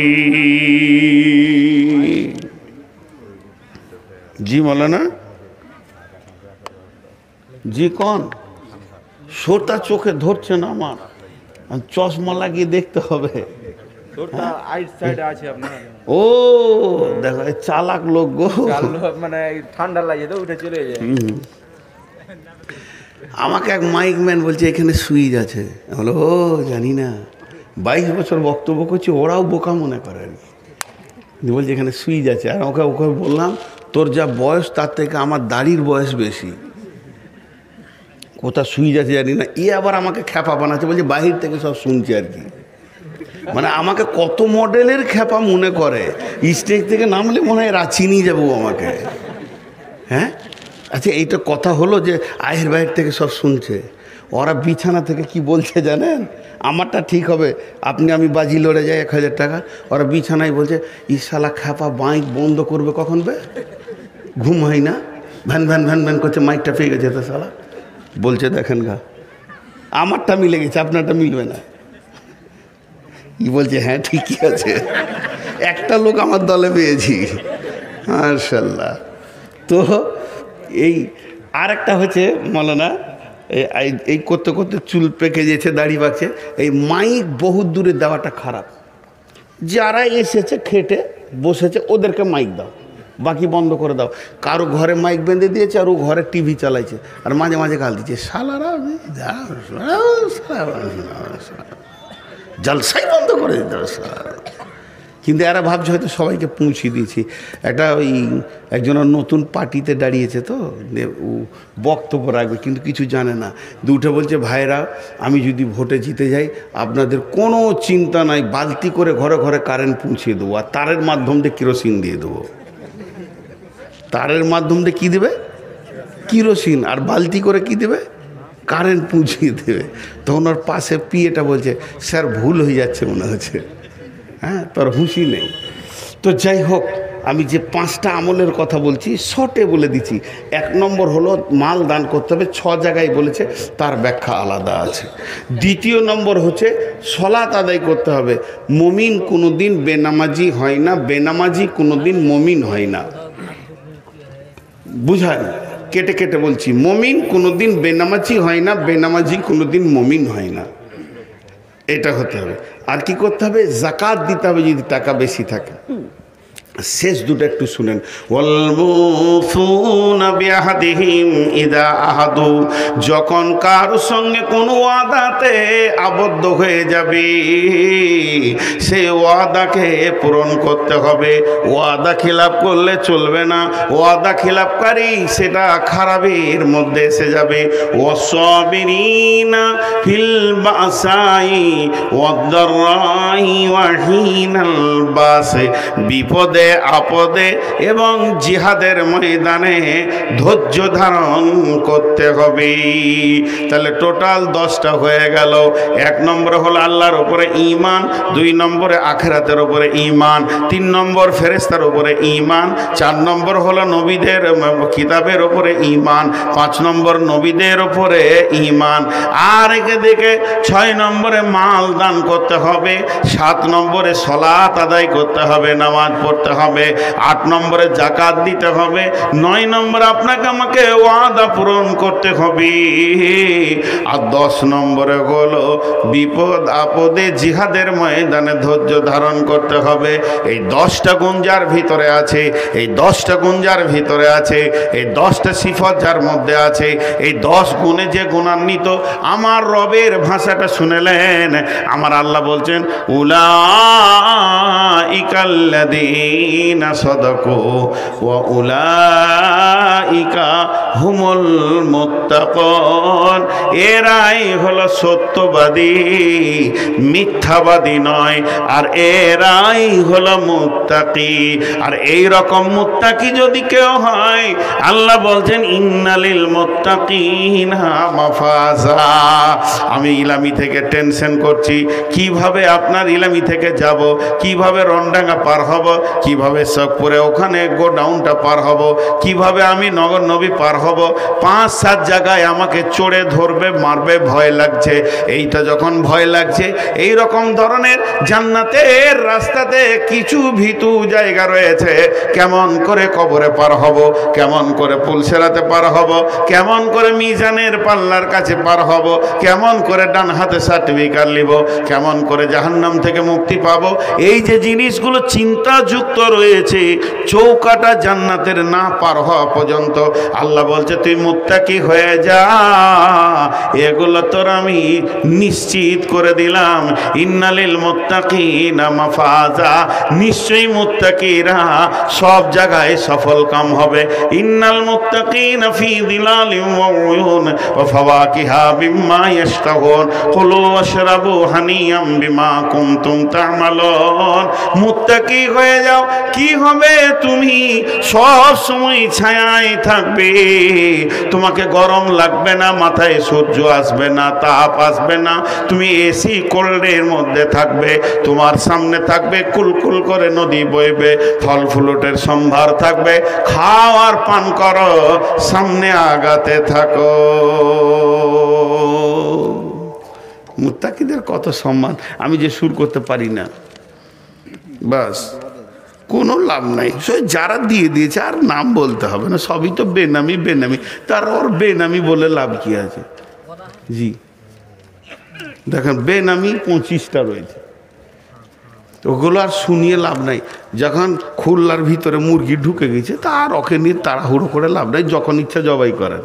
জি মাওলানা, জি কোন সোটা চোখে ধরছে না আমার, চশমা লাগিয়ে দেখতে হবে। ও দেখো চালাক লোক গো, মানে ঠান্ডা লাগে তো উঠে চলে যায়। আমাকে এক মাইক ম্যান বলছে এখানে সুইচ আছে, বলো ও জানি না, 22 বছর বক্তব্য করছি, ওরাও বোকা মনে করে আর কি। বলছে এখানে সুইচ আছে, আর ওকে ওকে বললাম তোর যা বয়স তার থেকে আমার দাড়ির বয়স বেশি, কোথা সুইচ আছে জানি না। আবার আমাকে খ্যাপা বানাচ্ছে, বলছে বাহির থেকে সব শুনছে আর কি। মানে আমাকে কত মডেলের খ্যাপা মনে করে, স্টেজ থেকে নামলে মনে হয় রাঁচি নিয়ে যাবো আমাকে। হ্যাঁ আচ্ছা, এইটা কথা হলো যে আয়ের বাইরে থেকে সব শুনছে। ওরা বিছানা থেকে কি বলছে জানেন, আমারটা ঠিক হবে, আপনি আমি বাজি লড়ে যাই 1000 টাকা, ওরা বিছানায় বলছে শালা খ্যাপা মাইক বন্ধ করবে কখন বে, ঘুম হয় না, ভ্যান ভ্যান ভ্যান ভ্যান করছে, মাইকটা পেয়ে গেছে তো শালা। বলছে দেখেন গা আমারটা মিলে গেছে, আপনারটা মিলবে না। ই বলছে হ্যাঁ ঠিকই আছে, একটা লোক আমার দলে পেয়েছি মাশাআল্লাহ। তো এই আর একটা হচ্ছে মৌলানা, এই করতে করতে চুল পেকে যেছে, দাড়ি বাঁকছে, এই মাইক বহুত দূরে দেওয়াটা খারাপ। যারা এসেছে খেটে বসেছে ওদেরকে মাইক দাও, বাকি বন্ধ করে দাও। কারো ঘরে মাইক বেঁধে দিয়েছে আর ও ঘরে টিভি চালাইছে, আর মাঝে মাঝে গাল দিচ্ছে শালারা, জলসাই বন্ধ করে দিতে হবে। কিন্তু এরা ভাবছে হয়তো সবাইকে পৌঁছে দিয়েছি। একটা ওই একজনের নতুন পার্টিতে দাঁড়িয়েছে, তো ও বক্তব্য রাখবে কিন্তু কিছু জানে না। দুটো বলছে ভাইরা আমি যদি ভোটে জিতে যাই আপনাদের কোনো চিন্তা নাই, বালতি করে ঘরে ঘরে কারেন্ট পৌঁছে দেবো, আর তারের মাধ্যম দিয়ে কেরোসিন দিয়ে দেবো। তারের মাধ্যম দিয়ে কী দেবে, কেরোসিন, আর বালতি করে কি দেবে, কারেন্ট পৌঁছিয়ে দেবে। তখন ওর পাশে পিএটা বলছে স্যার ভুল হয়ে যাচ্ছে মনে হচ্ছে, হ্যাঁ তোর হুঁশি নেই। তো যাই হোক, আমি যে 5টা আমলের কথা বলছি শর্টে বলে দিচ্ছি। 1 নম্বর হলো মাল দান করতে হবে, 6 জায়গায় বলেছে, তার ব্যাখ্যা আলাদা আছে। 2 নম্বর হচ্ছে সলাত আদায় করতে হবে। মুমিন কোনো দিন বেনামাজি হয় না, বেনামাজি কোনো দিন মুমিন হয় না। বুঝান, কেটে কেটে বলছি, মুমিন কোনো দিন বেনামাজি হয় না, বেনামাজি কোনো দিন মুমিন হয় না, এটা হতে হবে। আর কি করতে হবে, যাকাত দিতে হবে যদি টাকা বেশি থাকে। শেষ দুটো একটু শুনেন, ওয়ালমুফুনা বিআহদিহিম ইযা আহাদু, যখন কার সঙ্গে কোনো ওয়াদাতে আবদ্ধ হয়ে যাবে সেই ওয়াদাকে পূরণ করতে হবে। ওয়াদা খিলাফ করলে চলবে না, ওয়াদা খিলাফকারী সেটা খারাপের মধ্যে এসে যাবে। ওয়াসসাবিরিনা ফিল বাসাই ওয়াদ-দাররাই ওয়া হিনাল বাস, বিপদে আপদে এবং জিহাদের ময়দানে ধৈর্য ধারণ করতে হবে। তাহলে টোটাল 10টা হয়ে গেল। 1 নম্বর হলো আল্লাহর উপরে ঈমান, 2 নম্বরে আখিরাতের উপরে ঈমান, 3 নম্বর ফেরেশতার উপরে ঈমান, 4 নম্বর হলো নবীদের কিতাবের উপরে ঈমান, 5 নম্বর নবীদের উপরে ঈমান। আর একে দেখে 6 নম্বরে মাল দান করতে হবে, 7 নম্বরে সালাত আদায় করতে হবে, নামাজ পড়তে হবে, 8 নম্বরে যাকাত দিতে হবে, 9 নম্বরে আপনাকে আমাকে ওয়াদা পূরণ করতে হবে, আর 10 নম্বরে হলো বিপদ আপদে জিহাদের ময়দানে ধৈর্য ধারণ করতে হবে। এই 10টা গুণ যার ভিতরে আছে, এই 10টা গুণ যার ভিতরে আছে, এই 10টা সিফত যার মধ্যে আছে, এই 10 গুণে যে গুণান্বিত, আমার রবের ভাষাটা শুনেলেন, আমার আল্লাহ বলছেন উলাইকাল্লাযীনা সাদাকু ওয়া উলাইকা হুমুল মুত্তাকুন, এরাই হলো সত্যবাদী, মিথ্যাবাদী নয়, আর এরাই হলো মুত্তাকি। আর এই রকম মুত্তাকি যদি কেউ হয়, আল্লাহ বলছেন ইন্নালিল মুত্তাকিনা মাফাজা। আমি ইলামি থেকে টেনশন করছি কিভাবে আপনার ইলামি থেকে যাব, কিভাবে রন্ডাঙ্গা পার হব, কিভাবে কিভাবে শখপুরে ওখানে গোডাউনটা পার হব, কিভাবে আমি নগর নবী পার হব, 5-7 জায়গায় আমাকে চড়ে ধরবে, মারবে, ভয় লাগছে। এইটা যখন ভয় লাগছে, এই রকম ধরনের জান্নাতের রাস্তাতে কিছু ভীতু জায়গা রয়েছে। কেমন করে কবরে পার হব, কেমন করে পুলসেরাতে পার হব, কেমন করে মিজানের পাল্লার কাছে পার হব, কেমন করে ডান হাতে সার্টিফিকেট নিব, কেমন করে জাহান্নাম থেকে মুক্তি পাবো, এই যে জিনিসগুলো চিন্তাযুক্ত রয়েছে চৌকাটা জান্নাতের না পার হওয়া পর্যন্ত। আল্লাহ বলছে তুই মুত্তাকি হয়ে যা, এগুলো তোর আমি নিশ্চিত করে দিলাম। ইন্নালিল মুত্তাকিনা মাফাজা, নিশ্চয়ই মুত্তাকিরা সব জায়গায় সফল কাম হবে। ইন্নাল মুত্তাকিনা ফি দিলালিন ওয়া উয়ুন ওয়া ফাওয়াকিহা বিম্মা ইয়াশতাহুন কুলু ওয়াশরাবু হানিয়াম বিমা কুনতুম তা'মালুন। মুত্তাকি হয়ে যাও, কি হবে? তুমি সব সময় ছায়ায় থাকবে, তোমাকে গরম লাগবে না, মাথায় সূর্য আসবে না, তাপ আসবে না, তুমি এসি কোল্ডের মধ্যে থাকবে, তোমার সামনে থাকবে কুলকুল করে নদী বইবে, ফল ফ্রুটের সম্ভার থাকবে, খাও আর পান করো, সামনে আগাতে থাকো। মুত্তাকিদের কত সম্মান, আমি যে সুর করতে পারি না, বাস কোনো লাভ নাই। যারা দিয়ে দিয়েছে আর নাম বলতে হবে না, সবই তো বেনামি বেনামি, তার ওর বেনামি বলে লাভ কি আছে? জি দেখেন বেনামি 25টা রয়েছে, ওগুলো আর শুনিয়ে লাভ নাই। যখন খুলনার ভিতরে মুরগি ঢুকে গেছে তার ওকে নিয়ে তাড়াহুড়ো করে লাভ নাই, যখন ইচ্ছা জবাই করেন।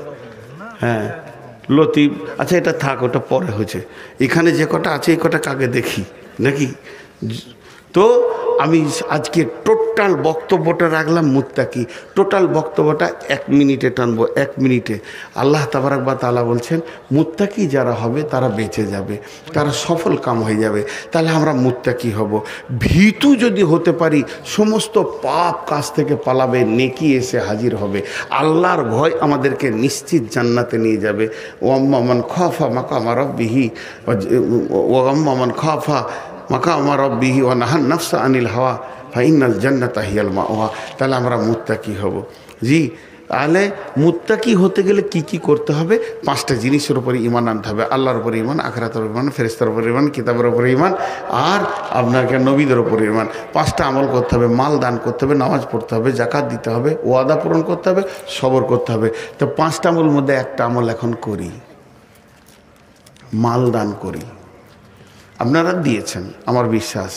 হ্যাঁ লতিফ, আচ্ছা এটা থাক, ওটা পরে হয়েছে। এখানে যে কটা আছে এই কটা কাকে দেখি নাকি? তো আমি আজকে টোটাল বক্তব্যটা রাখলাম মুত্তাকি। টোটাল বক্তব্যটা 1 মিনিটে টানবো, 1 মিনিটে। আল্লাহ তাবারাক ওয়া তাআলা বলছেন মুত্তাকি যারা হবে তারা বেঁচে যাবে, তারা সফল কাম হয়ে যাবে। তাহলে আমরা মুত্তাকি হব। ভীতু যদি হতে পারি, সমস্ত পাপ কাজ থেকে পালাবে, নেকি এসে হাজির হবে। আল্লাহর ভয় আমাদেরকে নিশ্চিত জান্নাতে নিয়ে যাবে। ওয়াম্মা মান খাফা মাকামা রাব্বিহি ওয়াম্মা মান খাফা মাকামা রাব্বিহি ওয়া নাহান নাফসা আনিল হাওয়া ফাইনাল জান্নাতা হিয়াল মাওয়া। তাহলে আমরা মুত্তাকি হব। জি, তাহলে মুত্তাকি হতে গেলে কি কি করতে হবে? 5টা জিনিসের উপরে ঈমান আনতে হবে। আল্লাহর উপরে ঈমান, আখিরাতের উপরে ঈমান, ফেরেশতার উপরে ঈমান, কিতাবের উপরে ঈমান, আর আপনাকে নবীদের উপরে ঈমান। 5টা আমল করতে হবে। মাল দান করতে হবে, নামাজ পড়তে হবে, যাকাত দিতে হবে, ওয়াদা পূরণ করতে হবে, সবর করতে হবে। তো 5টা আমল মধ্যে একটা আমল এখন করি, মাল দান করি। আপনারা দিয়েছেন আমার বিশ্বাস।